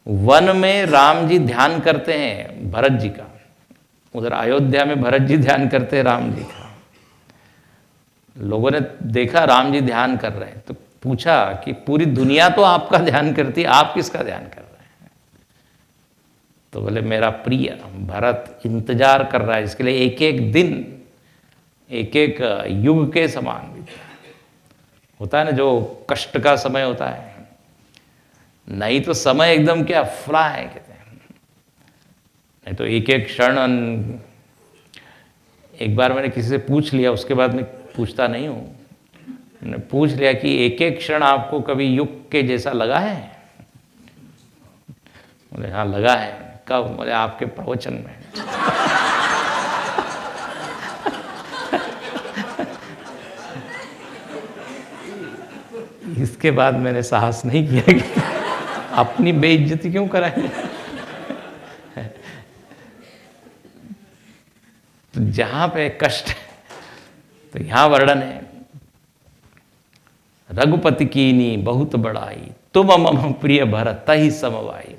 वन में राम जी ध्यान करते हैं भरत जी का, उधर अयोध्या में भरत जी ध्यान करते हैं राम जी का। लोगों ने देखा राम जी ध्यान कर रहे हैं तो पूछा कि पूरी दुनिया तो आपका ध्यान करती है, आप किसका ध्यान कर रहे हैं? तो बोले मेरा प्रिय भरत इंतजार कर रहा है, इसके लिए एक एक दिन एक एक युग के समान बीता है। होता है ना जो कष्ट का समय होता है, नहीं तो समय एकदम क्या फ्लाई कहते हैं, नहीं तो एक एक क्षण। एक बार मैंने किसी से पूछ लिया, उसके बाद मैं पूछता नहीं हूँ, मैंने पूछ लिया कि एक एक क्षण आपको कभी युग के जैसा लगा है? बोले हाँ लगा है। कब? बोले आपके प्रवचन में। इसके बाद मैंने साहस नहीं किया कि अपनी बेइज्जती क्यों कराएं। तो जहां पे कष्ट है तो यहां वर्णन है, रघुपति कीनी बहुत बड़ाई, तुम मम प्रिय भरत ही समवाई।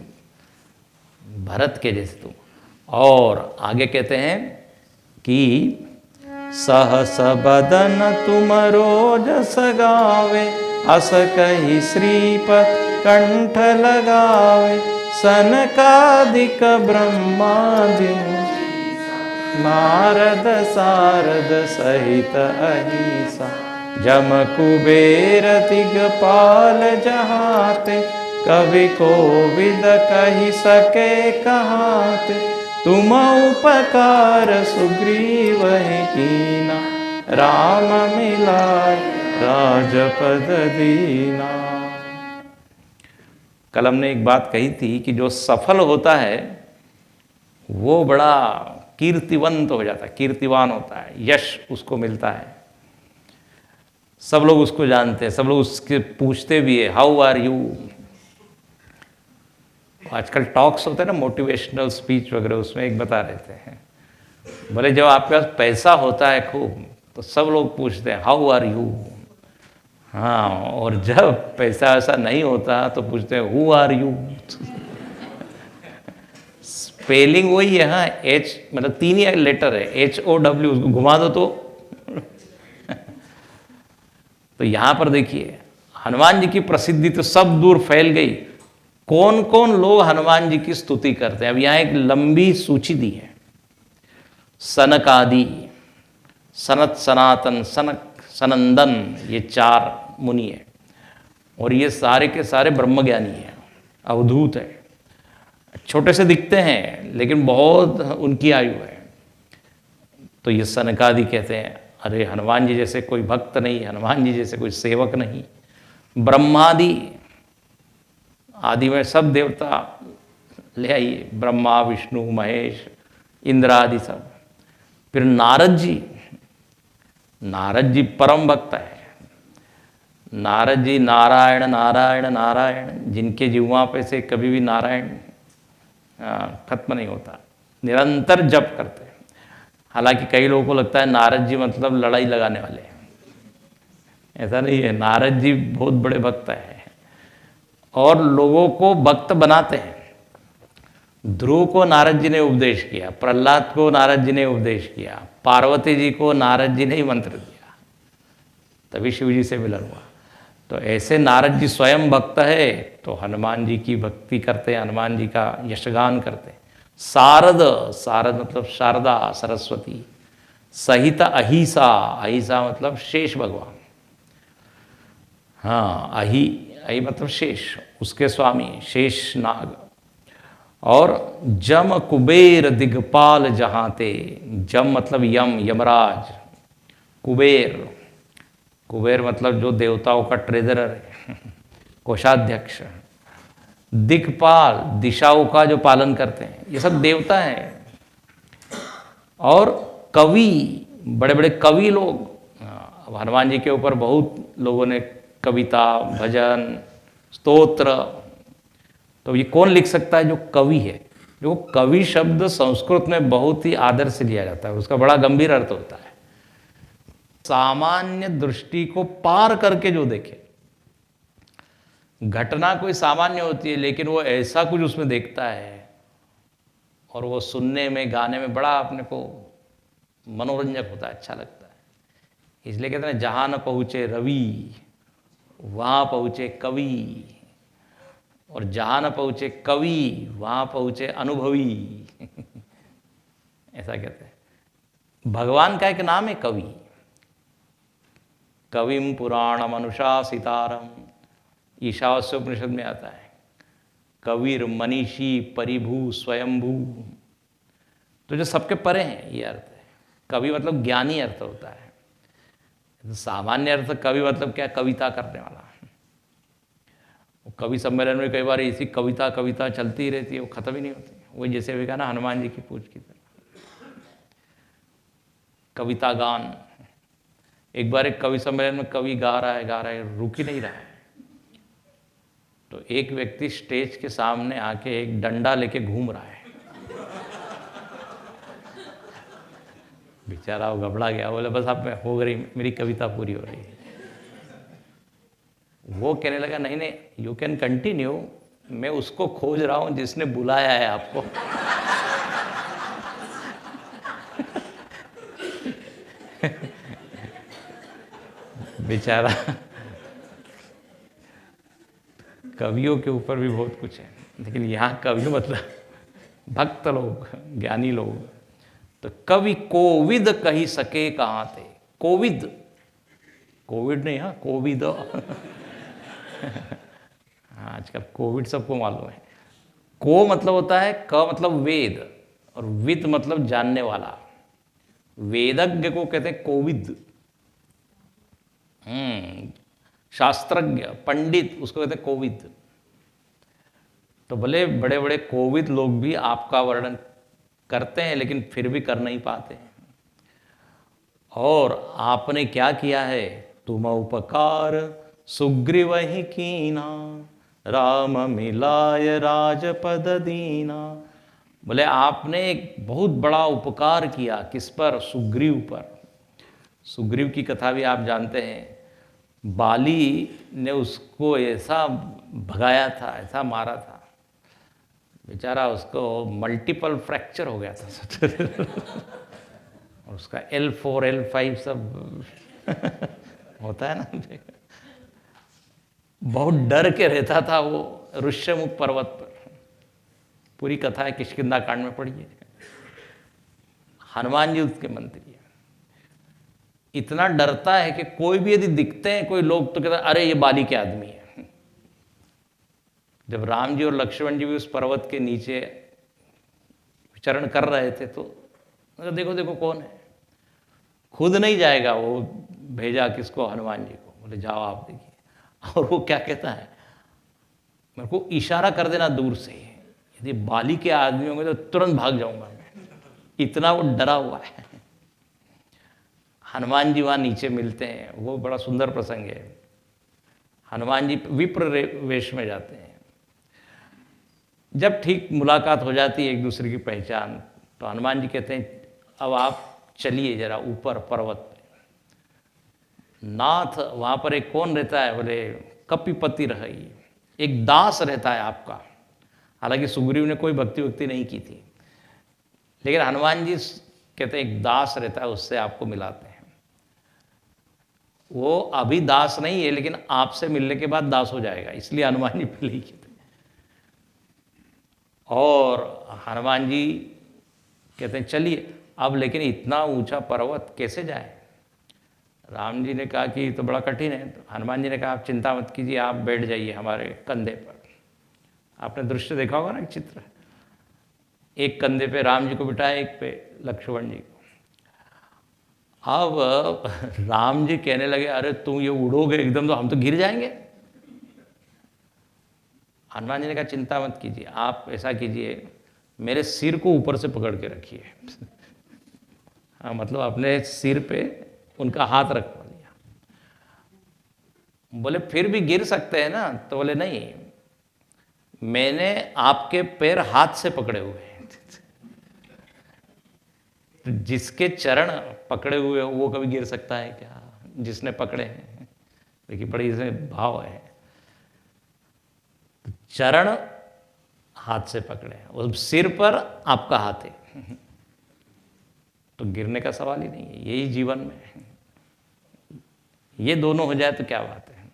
भरत के जैसे तुम। और आगे कहते हैं कि सहस बदन तुम रोजस गावे, अस कही श्रीपद कंठ लगावे, सनकादिक ब्रह्मादि नारद सारद सहित अहिसा, जम कुबेर दिगपाल जहाते, कवि कोविद कही सके कहाते, तुम उपकार सुग्रीव कीना, राम मिलाय राजपद दीना। कल हमने एक बात कही थी कि जो सफल होता है वो बड़ा कीर्तिवंत हो जाता है, कीर्तिवान होता है, यश उसको मिलता है, सब लोग उसको जानते हैं, सब लोग उसके पूछते भी है हाउ आर यू। आजकल टॉक्स होते हैं ना मोटिवेशनल स्पीच वगैरह, उसमें एक बता रहते हैं, बोले जब आपके पास पैसा होता है खूब तो सब लोग पूछते हैं हाउ आर यू। हाँ, और जब पैसा ऐसा नहीं होता तो पूछते हैं हु आर यू। स्पेलिंग वही है, हाँ, एच मतलब 3 ही लेटर है, HOW, उसको घुमा दो तो यहां पर देखिए हनुमान जी की प्रसिद्धि तो सब दूर फैल गई। कौन कौन लोग हनुमान जी की स्तुति करते हैं, अब यहां एक लंबी सूची दी है। सनकादि, सनत सनातन सनक सनंदन, ये 4 मुनि है, और ये सारे के सारे ब्रह्मज्ञानी हैं, अवधूत है, छोटे से दिखते हैं लेकिन बहुत उनकी आयु है। तो ये सनकादि कहते हैं अरे हनुमान जी जैसे कोई भक्त नहीं, हनुमान जी जैसे कोई सेवक नहीं। ब्रह्मादि, आदि में सब देवता ले आइए, ब्रह्मा विष्णु महेश इंद्र आदि सब। फिर नारद जी, नारद जी परम भक्त है। नारद जी नारायण नारायण नारायण, जिनके जिह्वा पे से कभी भी नारायण खत्म नहीं होता, निरंतर जप करते हैं। हालांकि कई लोगों को लगता है नारद जी मतलब लड़ाई लगाने वाले हैं, ऐसा नहीं है। नारद जी बहुत बड़े भक्त हैं और लोगों को भक्त बनाते हैं। ध्रुव को नारद जी ने उपदेश किया, प्रहलाद को नारद जी ने उपदेश किया, पार्वती जी को नारद जी ने ही मंत्र दिया, तभी शिव जी से मिलन हुआ। तो ऐसे नारद जी स्वयं भक्त है तो हनुमान जी की भक्ति करते हैं, हनुमान जी का यशगान करते हैं। शारद, शारद मतलब शारदा सरस्वती, सहित अहिसा, अहिसा मतलब शेष भगवान। हाँ, अहि मतलब शेष, उसके स्वामी शेष नाग। और जम कुबेर दिग्पाल जहांते, जम मतलब यम, यमराज। कुबेर, कुबेर मतलब जो देवताओं का ट्रेजरर है, कोषाध्यक्ष। दिक्पाल, दिशाओं का जो पालन करते हैं, ये सब देवता हैं। और कवि, बड़े बड़े कवि लोग। अब हनुमान जी के ऊपर बहुत लोगों ने कविता, भजन, स्तोत्र। तो ये कौन लिख सकता है? जो कवि है। जो कवि शब्द संस्कृत में बहुत ही आदर से लिया जाता है, उसका बड़ा गंभीर अर्थ होता है। सामान्य दृष्टि को पार करके जो देखे। घटना कोई सामान्य होती है, लेकिन वो ऐसा कुछ उसमें देखता है और वो सुनने में, गाने में बड़ा अपने को मनोरंजक होता है, अच्छा लगता है। इसलिए कहते हैं जहां न पहुंचे रवि वहां पहुंचे कवि, और जहां न पहुंचे कवि वहां पहुंचे अनुभवी। ऐसा कहते हैं। भगवान का एक नाम है कवि। कविम पुराणम अनुशासितारम, ईशावास्योपनिषद में आता है। कविर मनीषी परिभू स्वयंभू, तो जो सबके परे हैं, ये अर्थ है। कवि मतलब ज्ञानी अर्थ होता है। तो सामान्य अर्थ कवि मतलब क्या? कविता करने वाला। कवि सम्मेलन में कई बार ऐसी कविता कविता चलती ही रहती है, वो खत्म ही नहीं होती। वही जैसे भी कहा ना, हनुमान जी की पूछ की तरह कविता गान। एक बार एक कवि सम्मेलन में कवि गा रहा है, रुक ही नहीं रहा है। तो एक व्यक्ति स्टेज के सामने आके एक डंडा लेके घूम रहा है। बेचारा वो घबरा गया, बोले बस अब हो गई, मेरी कविता पूरी हो रही है। वो कहने लगा नहीं नहीं, यू कैन कंटिन्यू, मैं उसको खोज रहा हूं जिसने बुलाया है आपको। बेचारा। कवियों के ऊपर भी बहुत कुछ है, लेकिन यहाँ कवि मतलब भक्त लोग, ज्ञानी लोग। तो कवि कोविद कही सके कहाँ थे। कोविद, कोविड नहीं, हाँ कोविद। हाँ, आजकल कोविड सबको मालूम है। को मतलब होता है, क मतलब वेद, और विद मतलब जानने वाला। वेदज्ञ को कहते हैं कोविद। शास्त्रज्ञ, पंडित, उसको कहते हैं कोविद। तो भले बड़े बड़े कोविद लोग भी आपका वर्णन करते हैं, लेकिन फिर भी कर नहीं पाते हैं। और आपने क्या किया है? तुम उपकार सुग्रीव ही कीना, राम मिलाय राजपद दीना। बोले आपने एक बहुत बड़ा उपकार किया। किस पर? सुग्रीव पर। सुग्रीव की कथा भी आप जानते हैं। बाली ने उसको ऐसा भगाया था, ऐसा मारा था, बेचारा उसको मल्टीपल फ्रैक्चर हो गया था। और उसका L4 L5 सब होता है ना। बहुत डर के रहता था वो ऋष्यमुख पर्वत पर। पूरी कथा है, किष्किंधा कांड में पढ़िए। हनुमान जी उसके मंत्री हैं। इतना डरता है कि कोई भी यदि दिखते हैं कोई लोग तो कहता अरे ये बाली के आदमी है। जब राम जी और लक्ष्मण जी भी उस पर्वत के नीचे विचरण कर रहे थे तो देखो देखो कौन है। खुद नहीं जाएगा, वो भेजा किसको? हनुमान जी को। बोले जाओ आप देखिए। और वो क्या कहता है? मेरे को इशारा कर देना दूर से, यदि बाली के आदमी होंगे तो तुरंत भाग जाऊंगा मैं। इतना वो डरा हुआ है। हनुमान जी वहाँ नीचे मिलते हैं, वो बड़ा सुंदर प्रसंग है। हनुमान जी विप्र वेश में जाते हैं। जब ठीक मुलाकात हो जाती है, एक दूसरे की पहचान, तो हनुमान जी कहते हैं अब आप चलिए जरा ऊपर पर्वत पे। नाथ वहाँ पर एक कौन रहता है? बोले कपिपति रही, एक दास रहता है आपका। हालांकि सुग्रीव ने कोई भक्ति वक्ति नहीं की थी, लेकिन हनुमान जी कहते हैं एक दास रहता है, उससे आपको मिलाते हैं। वो अभी दास नहीं है, लेकिन आपसे मिलने के बाद दास हो जाएगा, इसलिए हनुमान जी पहले ही कहते हैं। और हनुमान जी कहते हैं चलिए। अब लेकिन इतना ऊंचा पर्वत कैसे जाए? राम जी ने कहा कि तो बड़ा कठिन है। तो हनुमान जी ने कहा आप चिंता मत कीजिए, आप बैठ जाइए हमारे कंधे पर। आपने दृश्य देखा होगा ना, एक चित्र, एक कंधे पे राम जी को बिठाया, एक पे लक्ष्मण जी को। अब राम जी कहने लगे अरे तुम ये उड़ोगे एकदम तो हम तो गिर जाएंगे। हनुमान जी ने कहा चिंता मत कीजिए, आप ऐसा कीजिए मेरे सिर को ऊपर से पकड़ के रखिए। हाँ, मतलब अपने सिर पे उनका हाथ रखवा दिया। बोले फिर भी गिर सकते हैं ना? तो बोले नहीं, मैंने आपके पैर हाथ से पकड़े हुए हैं। तो जिसके चरण पकड़े हुए हो वो कभी गिर सकता है क्या? जिसने पकड़े हैं। देखिए बड़ी इसमें भाव है। तो चरण हाथ से पकड़े और सिर पर आपका हाथ है, तो गिरने का सवाल ही नहीं है। यही जीवन में ये दोनों हो जाए तो क्या बात है।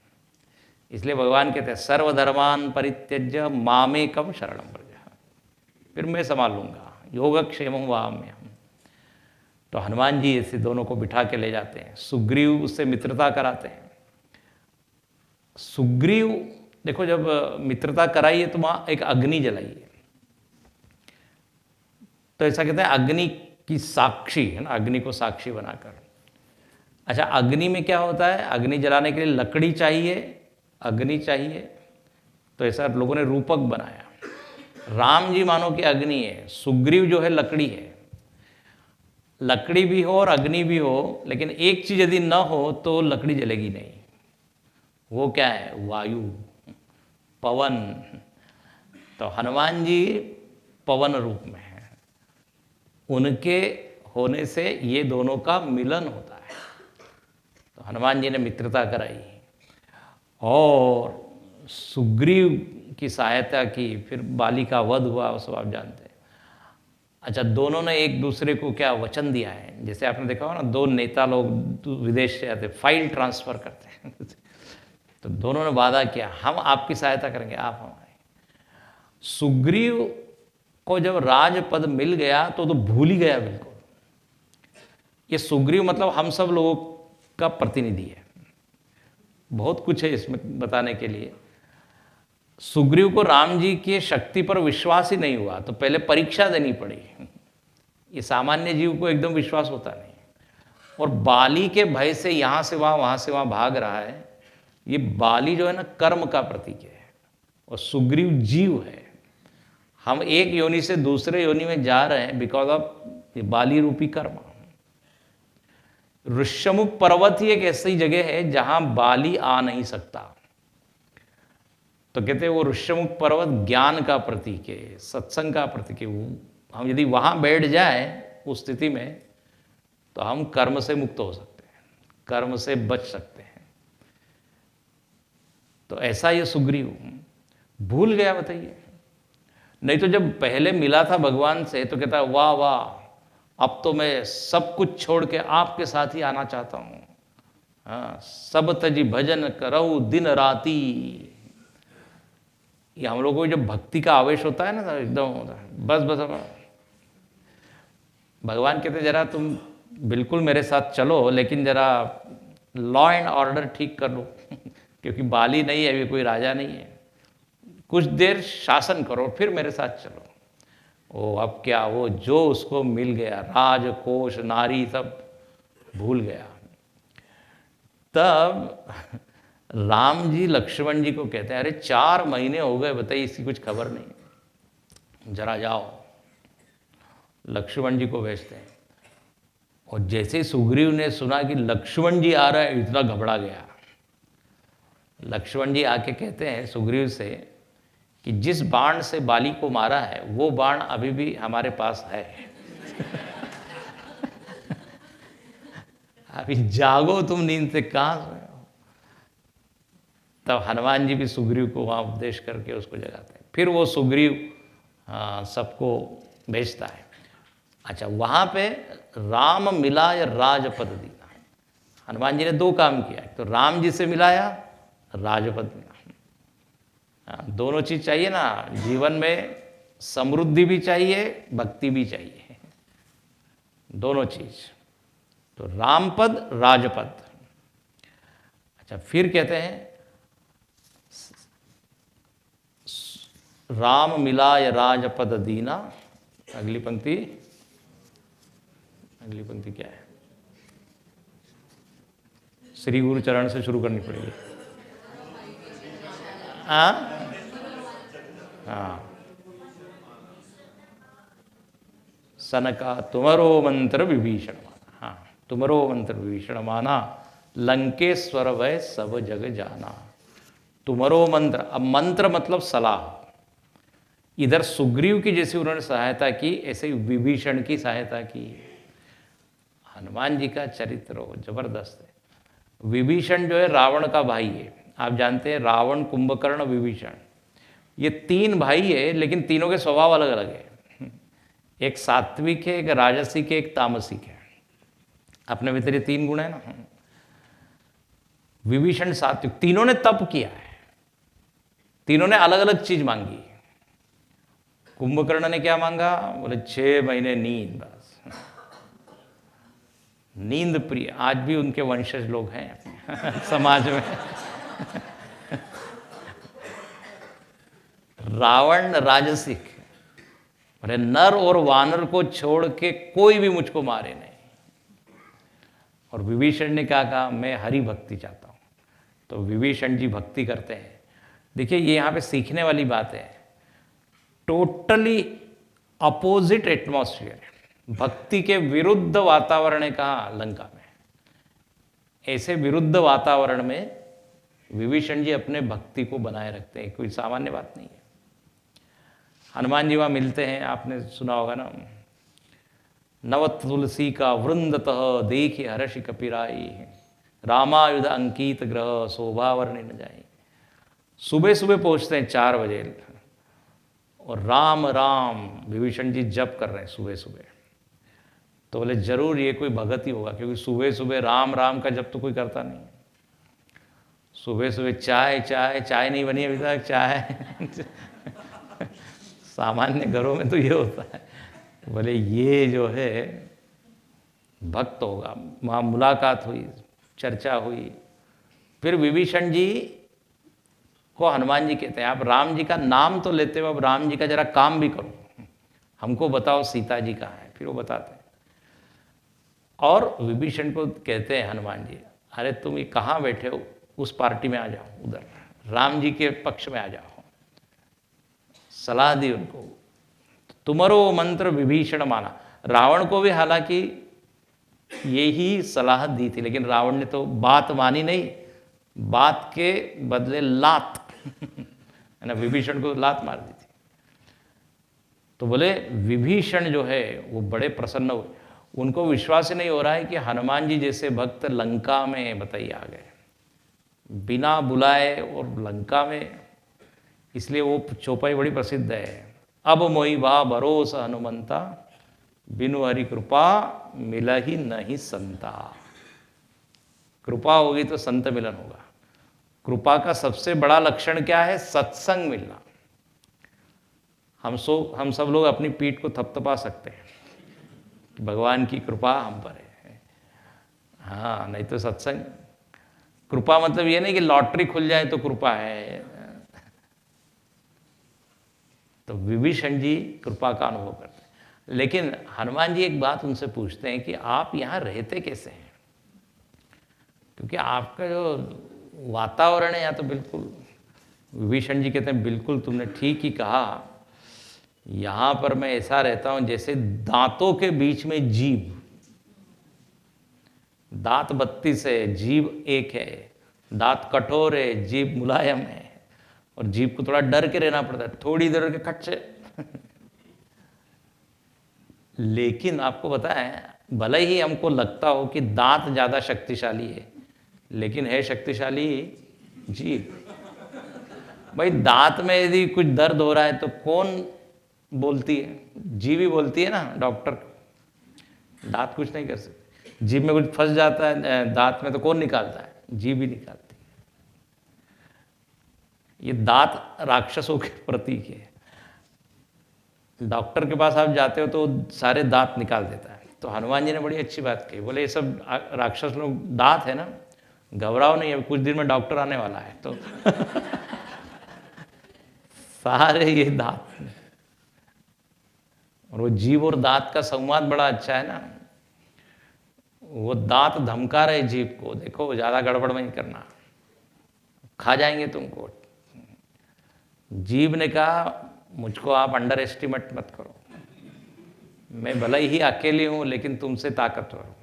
इसलिए भगवान कहते हैं सर्वधर्मान परित्यज्य मामेकम शरणम व्रज, फिर मैं संभाल लूंगा, योगक्षेमम वहाम्यहम्। तो हनुमान जी ऐसे दोनों को बिठा के ले जाते हैं। सुग्रीव उससे मित्रता कराते हैं। सुग्रीव देखो जब मित्रता कराइए तो वहां एक अग्नि जलाइए, तो ऐसा कहते हैं अग्नि की साक्षी है ना, अग्नि को साक्षी बनाकर। अच्छा, अग्नि में क्या होता है? अग्नि जलाने के लिए लकड़ी चाहिए, अग्नि चाहिए, तो ऐसा लोगों ने रूपक बनाया। राम जी मानो कि अग्नि है, सुग्रीव जो है लकड़ी है। लकड़ी भी हो और अग्नि भी हो, लेकिन एक चीज यदि न हो तो लकड़ी जलेगी नहीं। वो क्या है? वायु, पवन। तो हनुमान जी पवन रूप में है, उनके होने से ये दोनों का मिलन होता है। तो हनुमान जी ने मित्रता कराई और सुग्रीव की सहायता की, फिर बाली का वध हुआ, वो सब आप जानते हैं। अच्छा, दोनों ने एक दूसरे को क्या वचन दिया है? जैसे आपने देखा हो ना, दो नेता लोग विदेश से आते फाइल ट्रांसफर करते हैं। तो दोनों ने वादा किया हम आपकी सहायता करेंगे, आप हमारी। सुग्रीव को जब राजपद मिल गया तो भूल ही गया बिल्कुल। ये सुग्रीव मतलब हम सब लोगों का प्रतिनिधि है। बहुत कुछ है इसमें बताने के लिए। सुग्रीव को राम जी की शक्ति पर विश्वास ही नहीं हुआ, तो पहले परीक्षा देनी पड़ी। ये सामान्य जीव को एकदम विश्वास होता नहीं। और बाली के भय से यहाँ से वहाँ से वहाँ भाग रहा है। ये बाली जो है ना, कर्म का प्रतीक है और सुग्रीव जीव है। हम एक योनि से दूसरे योनि में जा रहे हैं बिकॉज ऑफ ये बाली रूपी कर्म। ऋष्यमुख पर्वत ही एक ऐसी जगह है जहां बाली आ नहीं सकता। तो कहते हैं वो ऋष्यमुख पर्वत ज्ञान का प्रतीक है, सत्संग का प्रतीक है। हम यदि वहां बैठ जाए उस स्थिति में तो हम कर्म से मुक्त हो सकते हैं, कर्म से बच सकते हैं। तो ऐसा ये सुग्रीव भूल गया, बताइए। नहीं तो जब पहले मिला था भगवान से तो कहता वाह वाह, अब तो मैं सब कुछ छोड़ के आपके साथ ही आना चाहता हूं। हाँ, सब तजी भजन करो दिन राती। ये हम लोगों को जब भक्ति का आवेश होता है ना, एकदम होता है बस बस। भगवान कहते जरा तुम बिल्कुल मेरे साथ चलो, लेकिन जरा लॉ एंड ऑर्डर ठीक कर लो। क्योंकि बाली नहीं है, अभी कोई राजा नहीं है, कुछ देर शासन करो फिर मेरे साथ चलो। ओ अब क्या, वो जो उसको मिल गया, राजकोष नारी सब भूल गया। तब राम जी लक्ष्मण जी को कहते हैं अरे 4 महीने हो गए, बताइए इसकी कुछ खबर नहीं, जरा जाओ। लक्ष्मण जी को भेजते हैं। और जैसे ही सुग्रीव ने सुना कि लक्ष्मण जी आ रहा है, इतना घबरा गया। लक्ष्मण जी आके कहते हैं सुग्रीव से कि जिस बाण से बाली को मारा है वो बाण अभी भी हमारे पास है। अभी जागो तुम नींद से, कहां सोए हो। तब हनुमान जी भी सुग्रीव को वहां उपदेश करके उसको जगाते हैं। फिर वो सुग्रीव सबको भेजता है। अच्छा, वहां पे राम मिलाय राजपद दीना। हनुमान जी ने 2 काम किया, तो राम जी से मिलाया, राजपद मिला। दोनों चीज चाहिए ना जीवन में, समृद्धि भी चाहिए, भक्ति भी चाहिए। दोनों चीज। तो रामपद राजपद। अच्छा, फिर कहते हैं राम मिलाय राजपद दीना। अगली पंक्ति क्या है? श्री गुरु चरण से शुरू करनी पड़ेगी। हाँ हाँ, सनका तुमरो मंत्र विभीषण माना। हाँ, तुमरो मंत्र विभीषण माना, लंकेश्वर वै सब जग जाना। तुमरो मंत्र, अब मंत्र मतलब सलाह। इधर सुग्रीव की जैसे उन्होंने सहायता की, ऐसे ही विभीषण की सहायता की। हनुमान जी का चरित्र जबरदस्त है। विभीषण जो है रावण का भाई है। आप जानते हैं रावण, कुंभकर्ण, विभीषण, ये तीन भाई है, लेकिन तीनों के स्वभाव अलग अलग है। एक सात्विक है, एक राजसिक है, एक तामसिक है। अपने भीतर ये तीन गुण है ना। विभीषण सात्विक, तीनों ने तप किया है, तीनों ने अलग अलग चीज मांगी। कुंभकर्ण ने क्या मांगा? बोले 6 महीने नींद, बस नींद प्रिय। आज भी उनके वंशज लोग हैं समाज में। रावण राजसिक, अरे नर और वानर को छोड़ के कोई भी मुझको मारे नहीं। और विभीषण ने क्या कहा? मैं हरि भक्ति चाहता हूं। तो विभीषण जी भक्ति करते हैं। देखिए, ये यहां पे सीखने वाली बात है। टोटली अपोजिट एटमॉस्फेयर, भक्ति के विरुद्ध वातावरण है कहा? लंका में। ऐसे विरुद्ध वातावरण में विभीषण जी अपने भक्ति को बनाए रखते हैं, कोई सामान्य बात नहीं है। हनुमान जी वहाँ मिलते हैं, आपने सुना होगा ना, नव तुलसी का वृंदतः देखि हर्षि कपिराई, रामायुध अंकित ग्रह शोभा वर्णि न जाई। सुबह सुबह पहुँचते हैं 4 बजे, और राम राम विभीषण जी जप कर रहे हैं सुबह सुबह। तो बोले जरूर ये कोई भगत ही होगा, क्योंकि सुबह सुबह राम राम का जप तो कोई करता नहीं है। सुबह सुबह चाय चाय चाय नहीं बनी अभी तक, चाय सामान्य घरों में तो ये होता है। बोले ये जो है भक्त होगा। वहाँ मुलाकात हुई, चर्चा हुई। फिर विभीषण जी को हनुमान जी कहते हैं, आप राम जी का नाम तो लेते हो, अब राम जी का जरा काम भी करो, हमको बताओ सीता जी कहाँ है। फिर वो बताते हैं। और विभीषण को कहते हैं हनुमान जी, अरे तुम ये कहाँ बैठे हो, उस पार्टी में आ जाओ, उधर राम जी के पक्ष में आ जाओ। सलाह दी उनको। तुमरो मंत्र विभीषण माना। रावण को भी हालांकि यही सलाह दी थी, लेकिन रावण ने तो बात मानी नहीं, बात के बदले लात है ना, विभीषण को लात मार दी थी। तो बोले विभीषण जो है वो बड़े प्रसन्न हुए। उनको विश्वास ही नहीं हो रहा है कि हनुमान जी जैसे भक्त लंका में बताइए आ गए, बिना बुलाए, और लंका में। इसलिए वो चौपाई बड़ी प्रसिद्ध है, अब मोहि बा भरोस हनुमंता, बिनु हरि कृपा मिला ही नहीं संता। कृपा होगी तो संत मिलन होगा। कृपा का सबसे बड़ा लक्षण क्या है? सत्संग मिलना। हम सब लोग अपनी पीठ को थपथपा सकते हैं कि भगवान की कृपा हम पर है। हाँ, नहीं तो सत्संग। कृपा मतलब ये नहीं कि लॉटरी खुल जाए तो कृपा है। तो विभीषण जी कृपा का अनुभव करते हैं। लेकिन हनुमान जी एक बात उनसे पूछते हैं कि आप यहाँ रहते कैसे हैं, क्योंकि आपका जो वातावरण है यहाँ तो बिल्कुल। विभीषण जी कहते हैं बिल्कुल तुमने ठीक ही कहा, यहाँ पर मैं ऐसा रहता हूँ जैसे दांतों के बीच में जीभ। दांत 32 है, जीभ 1 है। दांत कठोर है, जीभ मुलायम है, और जीभ को थोड़ा डर के रहना पड़ता है, थोड़ी देर के खट से। लेकिन आपको पता है, भले ही हमको लगता हो कि दांत ज़्यादा शक्तिशाली है, लेकिन है शक्तिशाली जीभ। भाई दांत में यदि कुछ दर्द हो रहा है तो कौन बोलती है? जीभ ही बोलती है ना, डॉक्टर। दांत कुछ नहीं कर सकते। जीभ में कुछ फंस जाता है दांत में तो कौन निकालता है? जीभ ही निकालती है। ये दांत राक्षसों के प्रतीक है। डॉक्टर के पास आप जाते हो तो सारे दांत निकाल देता है, तो हनुमान जी ने बड़ी अच्छी बात कही, बोले ये सब राक्षस लोग दांत है ना, घबराओ नहीं, अभी कुछ दिन में डॉक्टर आने वाला है तो सारे ये दांत, और वो जीव और दांत का संवाद बड़ा अच्छा है ना। वो दांत धमका रहे जीव को, देखो ज़्यादा गड़बड़ नहीं करना, खा जाएंगे तुमको। जीव ने कहा मुझको आप अंडर एस्टिमेट मत करो, मैं भले ही अकेली हूँ लेकिन तुमसे ताकतवर हूँ,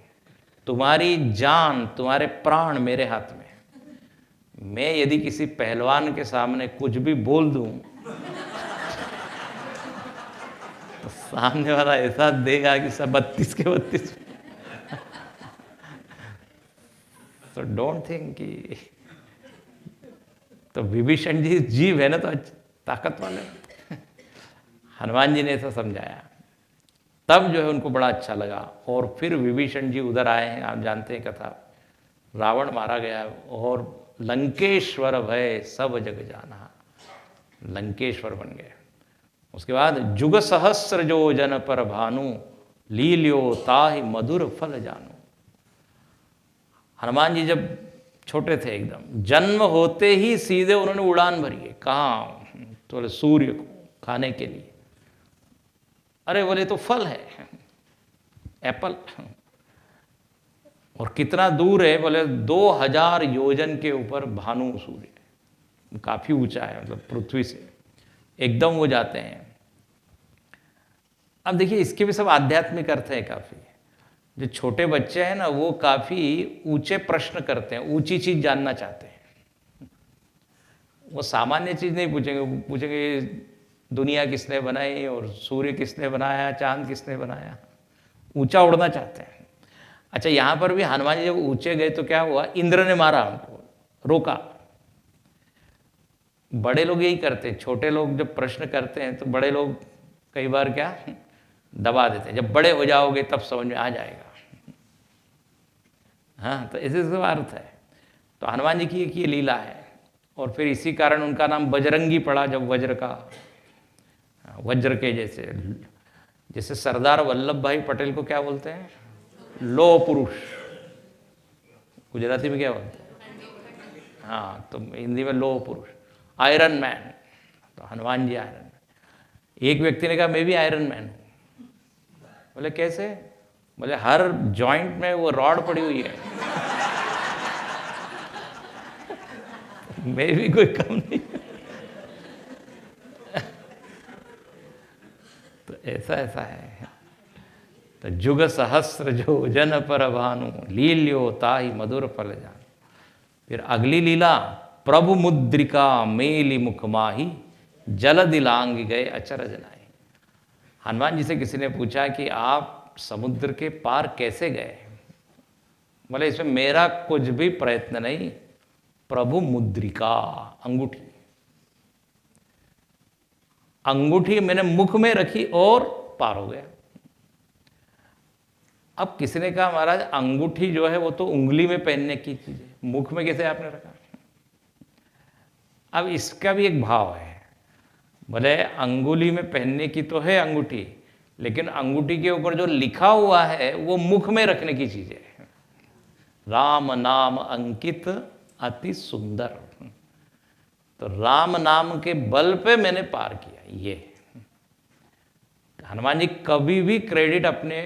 तुम्हारी जान तुम्हारे प्राण मेरे हाथ में, मैं यदि किसी पहलवान के सामने कुछ भी बोल दूं तो सामने वाला ऐसा देगा कि सब 32 के 32। तो डोंट थिंक कि, तो विभीषण जी जीव है ना तो ताकत वाले। हनुमान जी ने ऐसा समझाया, तब जो है उनको बड़ा अच्छा लगा। और फिर विभीषण जी उधर आए हैं, आप जानते हैं कथा, रावण मारा गया और लंकेश्वर भय सब जग जाना, लंकेश्वर बन गए। उसके बाद जुग सहस्र जो जन पर भानु, लील्यो ताहि मधुर फल जानू। हनुमान जी जब छोटे थे एकदम, जन्म होते ही सीधे उन्होंने उड़ान भरी है। कहाँ? तो बोले सूर्य को खाने के लिए। अरे बोले तो फल है, एप्पल। और कितना दूर है? बोले 2000 योजन के ऊपर भानु सूर्य, काफी ऊंचा है, मतलब पृथ्वी से एकदम वो जाते हैं। अब देखिए इसके भी सब आध्यात्मिक अर्थ है काफी। जो छोटे बच्चे हैं ना, वो काफी ऊंचे प्रश्न करते हैं, ऊंची चीज जानना चाहते हैं। वो सामान्य चीज नहीं पूछेंगे, वो पूछेंगे दुनिया किसने बनाई और सूर्य किसने बनाया, चांद किसने बनाया। ऊंचा उड़ना चाहते हैं। अच्छा, यहां पर भी हनुमान जी जब ऊंचे गए तो क्या हुआ? इंद्र ने मारा उनको, रोका। बड़े लोग यही करते हैं, छोटे लोग जब प्रश्न करते हैं तो बड़े लोग कई बार क्या दबा देते हैं, जब बड़े हो जाओगे तब समझ में आ जाएगा। हाँ, तो इसी से अर्थ है। तो हनुमान जी की एक ये लीला है, और फिर इसी कारण उनका नाम बजरंगी पड़ा, जब वज्र का, वज्र के जैसे, जैसे सरदार वल्लभ भाई पटेल को क्या बोलते हैं? लो पुरुष। गुजराती में क्या बोलते हैं? हाँ, तो हिंदी में लो पुरुष, आयरन मैन। तो हनुमान जी आयरन मैन। एक व्यक्ति ने कहा मैं भी आयरन मैन हूँ। बोले कैसे? बोले हर जॉइंट में वो रॉड पड़ी हुई है। मैं भी कोई कम नहीं। तो ऐसा ऐसा है। तो जुग सहस्र जो जन पर भानु, लील्यो ताहि मधुर फल जान। फिर अगली लीला, प्रभु मुद्रिका मेली मुख माही, जल दिलांग गए अचरज नाहि। हनुमान जी से किसी ने पूछा कि आप समुद्र के पार कैसे गए? बोले इसमें मेरा कुछ भी प्रयत्न नहीं, प्रभु मुद्रिका, अंगूठी, अंगूठी मैंने मुख में रखी और पार हो गया। अब किसी ने कहा महाराज अंगूठी जो है वो तो उंगली में पहनने की चीज है, मुख में कैसे आपने रखा? अब इसका भी एक भाव है। बोले अंगुली में पहनने की तो है अंगूठी, लेकिन अंगूठी के ऊपर जो लिखा हुआ है वो मुख में रखने की चीज है। राम नाम अंकित अति सुंदर। तो राम नाम के बल पे मैंने पार किया। ये हनुमान जी कभी भी क्रेडिट अपने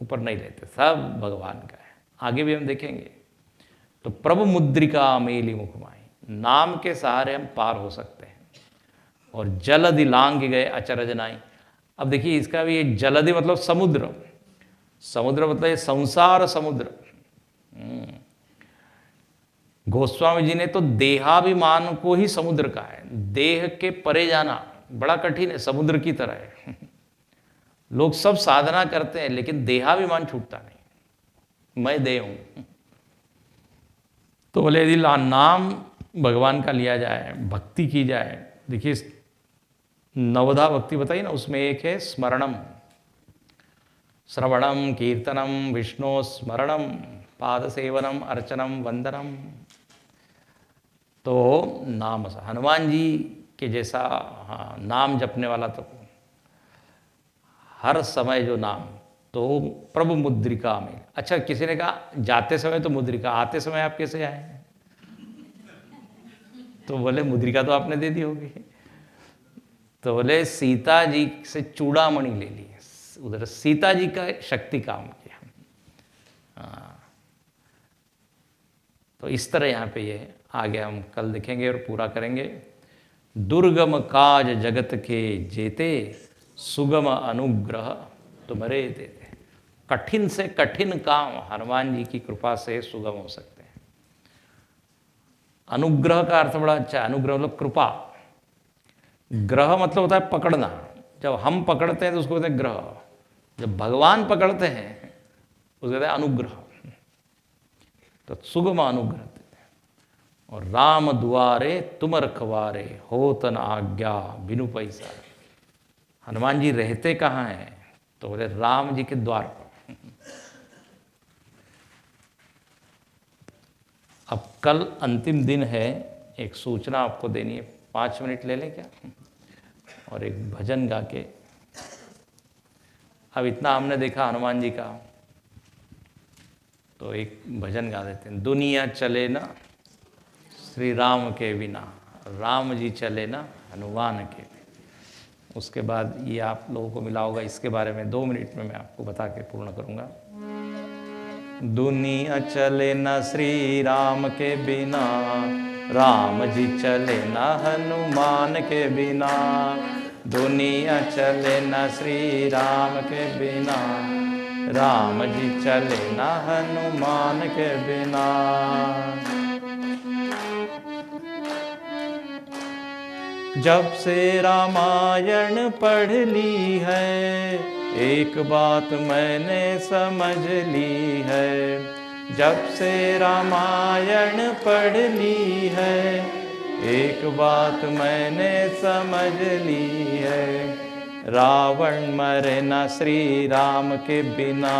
ऊपर नहीं लेते, सब भगवान का है। आगे भी हम देखेंगे। तो प्रभु मुद्रिका मेली मुखमाई, नाम के सहारे हम पार हो सकते हैं। और जलधि लांग गए अचरज नाई। अब देखिए इसका भी, जलधि मतलब समुद्र, समुद्र मतलब ये संसार समुद्र। गोस्वामी जी ने तो देहाभिमान को ही समुद्र कहा है। देह के परे जाना बड़ा कठिन है, समुद्र की तरह है। लोग सब साधना करते हैं लेकिन देहाभिमान छूटता नहीं, मैं देह हूं। तो बोले यदि नाम भगवान का लिया जाए, भक्ति की जाए, देखिए नवधा भक्ति बताई ना, उसमें एक है स्मरणम, श्रवणम कीर्तनम विष्णु स्मरणम पाद सेवनम अर्चनम वंदनम। तो नाम हनुमान जी के जैसा, हाँ, नाम जपने वाला तो हर समय जो नाम, तो प्रभु मुद्रिका में। अच्छा, किसी ने कहा जाते समय तो मुद्रिका, आते समय आप कैसे आए? तो बोले मुद्रिका तो आपने दे दी होगी। तो बोले सीता जी से चूड़ामणि ले ली, उधर सीता जी का शक्ति काम किया। हाँ, तो इस तरह यहाँ पे ये आगे हम कल देखेंगे और पूरा करेंगे। दुर्गम काज जगत के जेते, सुगम अनुग्रह तुम्हारे देते। कठिन से कठिन काम हनुमान जी की कृपा से सुगम हो सकते हैं। अनुग्रह का अर्थ बड़ा अच्छा है। अनुग्रह मतलब कृपा। ग्रह मतलब होता है पकड़ना। जब हम पकड़ते हैं तो उसको कहते हैं ग्रह, जब भगवान पकड़ते हैं उसको कहते हैं अनुग्रह। तो सुगम अनुग्रह देते हैं। और राम दुआरे तुम रखवारे, होतन आज्ञा बिनु पैसा। हनुमान जी रहते कहाँ हैं? तो बोले राम जी के द्वार पर। अब कल अंतिम दिन है, एक सूचना आपको देनी है। 5 मिनट ले लें क्या? और एक भजन गा के। अब इतना हमने देखा हनुमान जी का, तो एक भजन गा देते हैं। दुनिया चले ना श्री राम के बिना, राम जी चले ना हनुमान के बिना। उसके बाद ये आप लोगों को मिला होगा, इसके बारे में 2 मिनट में मैं आपको बता के पूर्ण करूँगा। दुनिया चले ना श्री राम के बिना, राम जी चले ना हनुमान के बिना। दुनिया चले ना श्री राम के बिना, राम जी चले ना हनुमान के बिना। जब से रामायण पढ़ ली है, एक बात मैंने समझ ली है। जब से रामायण पढ़ ली है, एक बात मैंने समझ ली है। रावण मरे न श्री राम के बिना,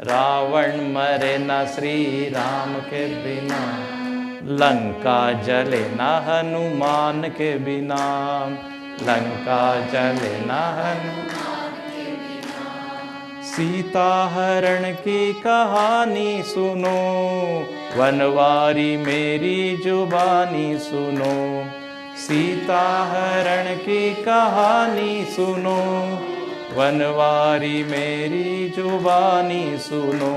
रावण मरे न श्री राम के बिना। लंका जले न हनुमान के बिना, लंका जले न हनुमान के बिना। सीता हरण की कहानी सुनो, वनवारी मेरी जुबानी सुनो। सीता हरण की कहानी सुनो, वनवारी मेरी जुबानी सुनो।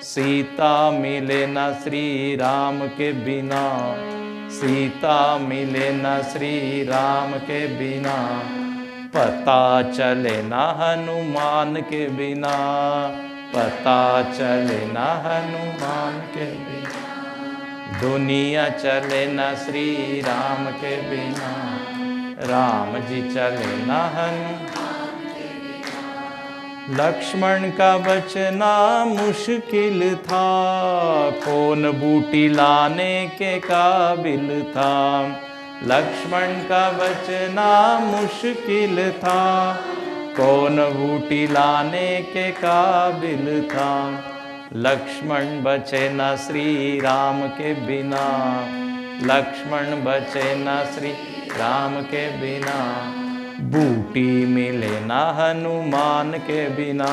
सीता मिले न श्री राम के बिना, सीता मिले न श्री राम के बिना। पता चले न हनुमान के बिना, पता चले न हनुमान के बिना। दुनिया चले न श्री राम के बिना, राम जी चले न हनुमान के बिना। लक्ष्मण का बचना मुश्किल था, कौन बूटी लाने के काबिल था। लक्ष्मण का बचना मुश्किल था, कौन बूटी लाने के काबिल था। लक्ष्मण बचे न श्री राम के बिना, लक्ष्मण बचे न श्री राम के बिना। बूटी मिले न हनुमान के बिना,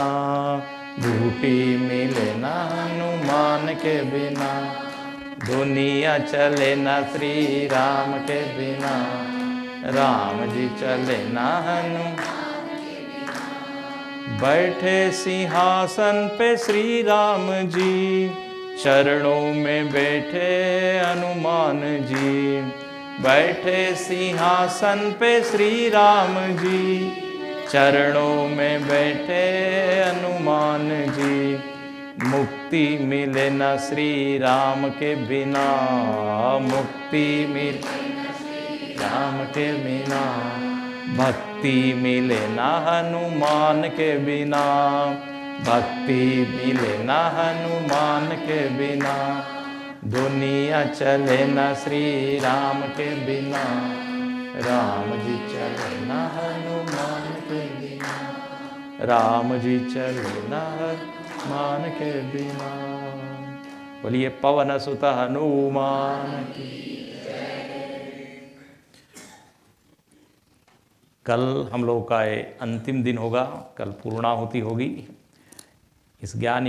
बूटी मिले न हनुमान के बिना। दुनिया चले न श्री राम के बिना, राम जी चले न हनुमान। बैठे सिंहासन पे श्री राम जी, चरणों में बैठे हनुमान जी। बैठे सिंहासन पे श्री राम जी, चरणों में बैठे हनुमान जी। मुक्ति मिले न श्री राम के बिना, मुक्ति मिले न श्री राम के बिना। भक्ति मिले न हनुमान के बिना, भक्ति मिले न हनुमान के बिना। दुनिया चले न श्री राम के बिना, राम जी चले न हनुमान के बिना। राम जी चले न हनुमान के बिना। बोलिए पवन सुत हनुमान की। कल हम लोग का ये अंतिम दिन होगा, कल पूर्णाहुति होगी। इस ज्ञान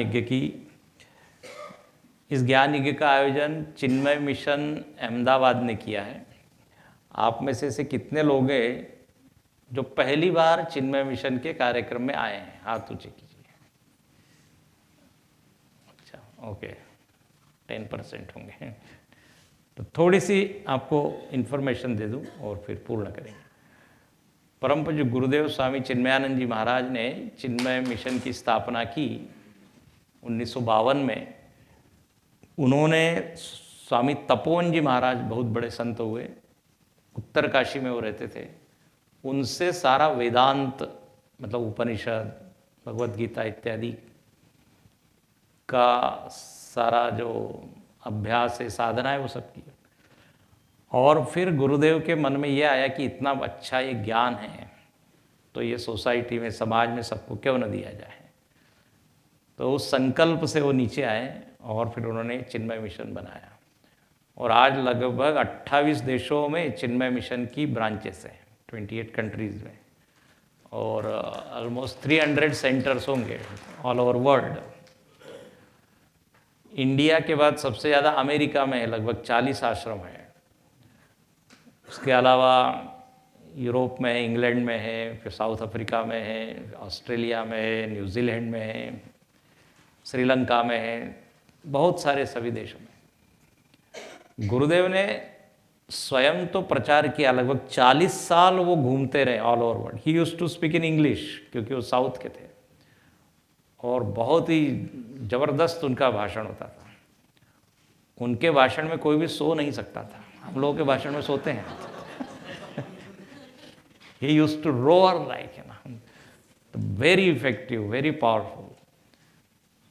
यज्ञ का आयोजन चिन्मय मिशन अहमदाबाद ने किया है। आप में से कितने लोग हैं जो पहली बार चिन्मय मिशन के कार्यक्रम में आए हैं? हाथ ऊंचे कीजिए। अच्छा, ओके, 10% होंगे। तो थोड़ी सी आपको इन्फॉर्मेशन दे दूं और फिर पूर्ण करेंगे। परम पूज्य गुरुदेव स्वामी चिन्मयानंद जी महाराज ने चिन्मय मिशन की स्थापना की 1952 में। उन्होंने स्वामी तपोवन जी महाराज, बहुत बड़े संत हुए, उत्तर काशी में वो रहते थे, उनसे सारा वेदांत मतलब उपनिषद, भगवत गीता इत्यादि का सारा जो अभ्यास है, साधना है, वो सब किया। और फिर गुरुदेव के मन में ये आया कि इतना अच्छा ये ज्ञान है तो ये सोसाइटी में, समाज में सबको क्यों न दिया जाए। तो उस संकल्प से वो नीचे आए और फिर उन्होंने चिन्मय मिशन बनाया। और आज लगभग 28 देशों में चिन्मय मिशन की ब्रांचेस हैं, 28 कंट्रीज़ में, और ऑलमोस्ट 300 सेंटर्स होंगे ऑल ओवर वर्ल्ड। इंडिया के बाद सबसे ज़्यादा अमेरिका में है, लगभग 40 आश्रम हैं। उसके अलावा यूरोप में है, इंग्लैंड में है, फिर साउथ अफ्रीका में है, ऑस्ट्रेलिया में है, न्यूजीलैंड में है, श्रीलंका में है, बहुत सारे सभी देशों में। गुरुदेव ने स्वयं तो प्रचार किया, लगभग 40 साल वो घूमते रहे all over world. He used to speak in English क्योंकि वो साउथ के थे, और बहुत ही ज़बरदस्त उनका भाषण होता था। उनके भाषण में कोई भी सो नहीं सकता था, हम लोगों के भाषण में सोते हैं। He used to roar like, है ना, वेरी इफेक्टिव, वेरी पावरफुल।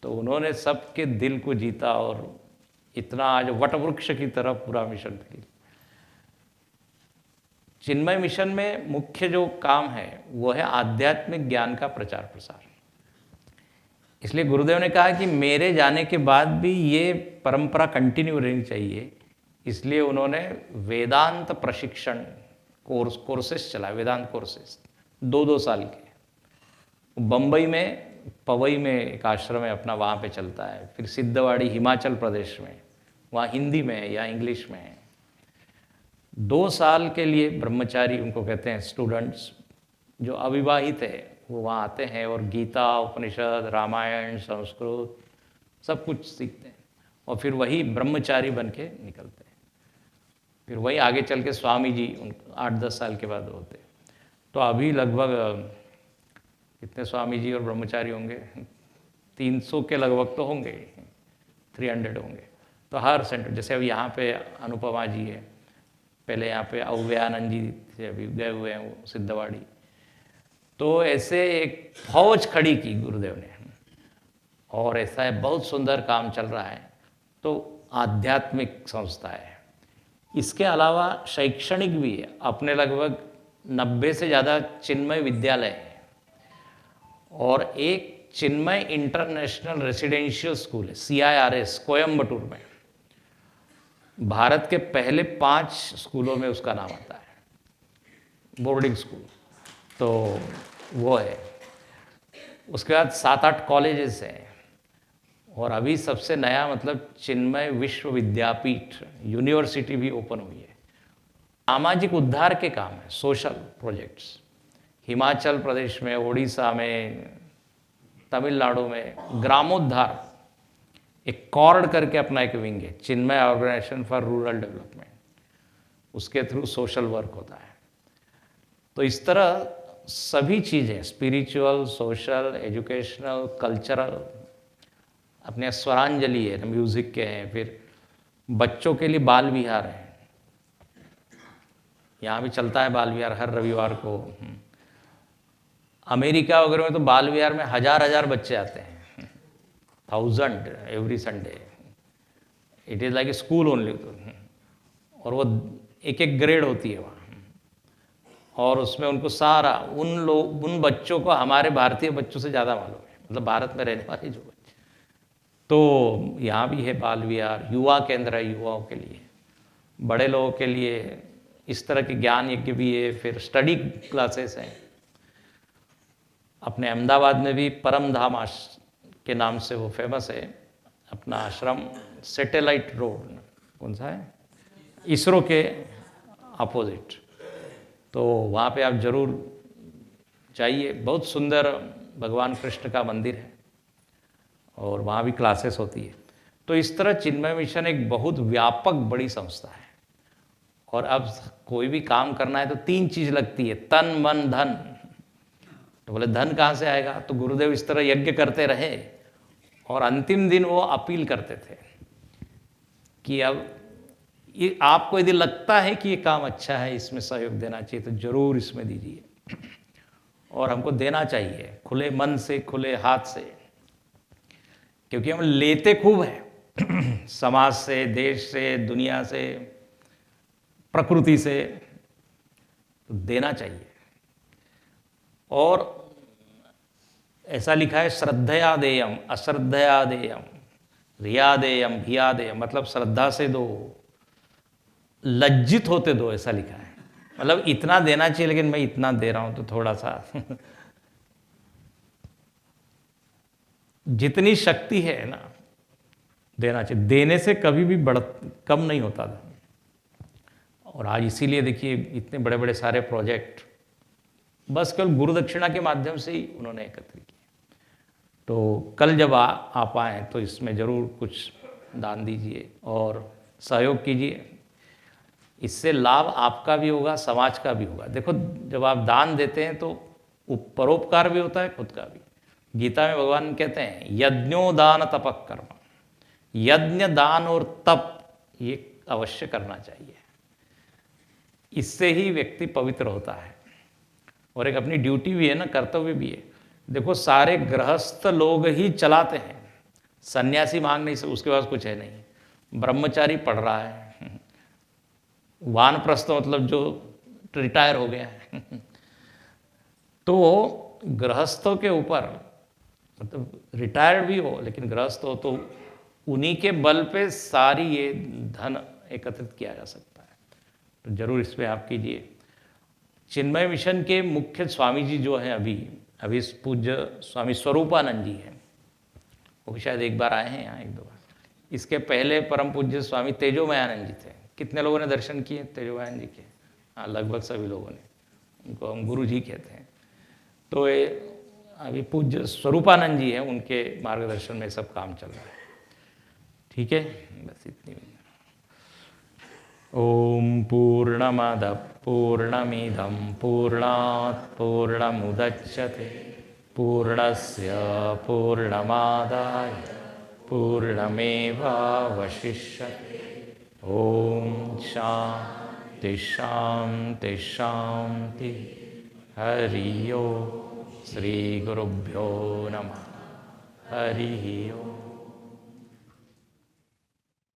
तो उन्होंने सबके दिल को जीता और इतना आज वटवृक्ष की तरह पूरा मिशन फैल। चिन्मय मिशन में मुख्य जो काम है वो है आध्यात्मिक ज्ञान का प्रचार प्रसार। इसलिए गुरुदेव ने कहा कि मेरे जाने के बाद भी ये परंपरा कंटिन्यू रहनी चाहिए। इसलिए उन्होंने वेदांत प्रशिक्षण कोर्सेस चलाए, वेदांत कोर्सेस 2-2 साल के। बम्बई में पवई में एक आश्रम है अपना, वहाँ पे चलता है। फिर सिद्धवाड़ी हिमाचल प्रदेश में, वहाँ हिंदी में है या इंग्लिश में है। 2 साल के लिए ब्रह्मचारी, उनको कहते हैं स्टूडेंट्स, जो अविवाहित है वो वहाँ आते हैं और गीता, उपनिषद, रामायण, संस्कृत सब कुछ सीखते हैं और फिर वही ब्रह्मचारी बन के निकलते हैं। फिर वही आगे चल के स्वामी जी 8-10 साल के बाद होते। तो अभी लगभग कितने स्वामी जी और ब्रह्मचारी होंगे? 300 के लगभग तो होंगे, 300 होंगे। तो हर सेंटर, जैसे अभी यहाँ पे अनुपमा जी है, पहले यहाँ पे अव्ययानंद जी थे, अभी गए हुए हैं वो सिद्धवाड़ी। तो ऐसे एक फौज खड़ी की गुरुदेव ने, और ऐसा है बहुत सुंदर काम चल रहा है। तो आध्यात्मिक संस्था है। इसके अलावा शैक्षणिक भी है, अपने लगभग 90 से ज़्यादा चिन्मय विद्यालय हैं, और एक चिन्मय इंटरनेशनल रेसिडेंशियल स्कूल है, CIRS, कोयम्बटूर में। भारत के पहले 5 स्कूलों में उसका नाम आता है, बोर्डिंग स्कूल। तो वो है। उसके बाद 7-8 कॉलेजेस हैं, और अभी सबसे नया मतलब चिन्मय विश्व विद्यापीठ यूनिवर्सिटी भी ओपन हुई है। सामाजिक उद्धार के काम है, सोशल प्रोजेक्ट्स, हिमाचल प्रदेश में, उड़ीसा में, तमिलनाडु में ग्रामोद्धार, एक कॉर्ड करके अपना एक विंग है, चिन्मय ऑर्गेनाइजेशन फॉर रूरल डेवलपमेंट, उसके थ्रू सोशल वर्क होता है। तो इस तरह सभी चीज़ें, स्पिरिचुअल, सोशल, एजुकेशनल, कल्चरल, अपने स्वरांजलि है, म्यूज़िक के हैं, फिर बच्चों के लिए बाल विहार है, यहाँ भी चलता है बाल विहार हर रविवार को। अमेरिका वगैरह में तो बाल विहार में हजार बच्चे आते हैं, 1000 every Sunday. It is like a school only. और वो एक ग्रेड होती है वहाँ, और उसमें उनको सारा उन बच्चों को हमारे भारतीय बच्चों से ज़्यादा मालूम है, मतलब भारत में रहने वाले जो बच्चे। तो यहाँ भी है बाल विहार, युवा केंद्र है युवाओं के लिए, बड़े लोगों के लिए इस तरह के ज्ञान यज्ञ भी है। फिर स्टडी क्लासेस हैं। अपने अहमदाबाद में भी परम धाम के नाम से वो फेमस है, अपना आश्रम सैटेलाइट रोड, कौन सा है, इसरो के अपोजिट। तो वहाँ पे आप जरूर जाइए, बहुत सुंदर भगवान कृष्ण का मंदिर है और वहाँ भी क्लासेस होती है। तो इस तरह चिन्मय मिशन एक बहुत व्यापक बड़ी संस्था है। और अब कोई भी काम करना है तो 3 चीज लगती है, तन मन धन। तो बोले धन कहाँ से आएगा, तो गुरुदेव इस तरह यज्ञ करते रहे और अंतिम दिन वो अपील करते थे कि अब ये आपको यदि लगता है कि ये काम अच्छा है, इसमें सहयोग देना चाहिए, तो जरूर इसमें दीजिए। और हमको देना चाहिए खुले मन से, खुले हाथ से, क्योंकि हम लेते खूब हैं समाज से, देश से, दुनिया से, प्रकृति से, तो देना चाहिए। और ऐसा लिखा है, श्रद्धया देयम अश्रद्धया देयम रिया देयम भिया देयम, मतलब श्रद्धा से दो, लज्जित होते दो, ऐसा लिखा है। मतलब इतना देना चाहिए, लेकिन मैं इतना दे रहा हूं तो थोड़ा सा जितनी शक्ति है ना, देना चाहिए। देने से कभी भी कम नहीं होता था। और आज इसीलिए देखिए इतने बड़े बड़े सारे प्रोजेक्ट बस केवल गुरु दक्षिणा के माध्यम से ही उन्होंने एकत्र किए। तो कल जब आप आएँ तो इसमें ज़रूर कुछ दान दीजिए और सहयोग कीजिए। इससे लाभ आपका भी होगा, समाज का भी होगा। देखो, जब आप दान देते हैं तो परोपकार भी होता है, खुद का भी। गीता में भगवान कहते हैं, यज्ञो दान तपः कर्म। यज्ञ, दान और तप ये अवश्य करना चाहिए। इससे ही व्यक्ति पवित्र होता है। और एक अपनी ड्यूटी भी है ना, कर्तव्य भी है। देखो, सारे गृहस्थ लोग ही चलाते हैं, सन्यासी मांग नहीं, उसके पास कुछ है नहीं। ब्रह्मचारी पढ़ रहा है, वानप्रस्थ मतलब जो रिटायर हो गया है तो गृहस्थों के ऊपर, मतलब रिटायर्ड भी हो लेकिन गृहस्थ हो, तो उन्हीं के बल पे सारी ये धन एकत्रित किया जा सकता है। तो जरूर इसमें आप कीजिए। चिन्मय मिशन के मुख्य स्वामी जी जो हैं, अभी पूज्य स्वामी स्वरूपानंद जी हैं, वो भी शायद एक बार आए हैं यहाँ, 1-2 बार। इसके पहले परम पूज्य स्वामी तेजोमयानंद जी थे। कितने लोगों ने दर्शन किए तेजोमयानंद जी के? हाँ, लगभग सभी लोगों ने। उनको हम गुरु जी कहते हैं। तो ये अभी पूज्य स्वरूपानंद जी हैं, उनके मार्गदर्शन में सब काम चल रहा है। ठीक है, बस इतनी। ओम पूर्णमदः पूर्णमिदं पूर्णात् पूर्णमुदच्यते पूर्णस्य पूर्णमादाय पूर्णमेवावशिष्यते। ओम शांति शांति शांति। हरि ओम। श्री गुरुभ्यो नमः। हरि ओम।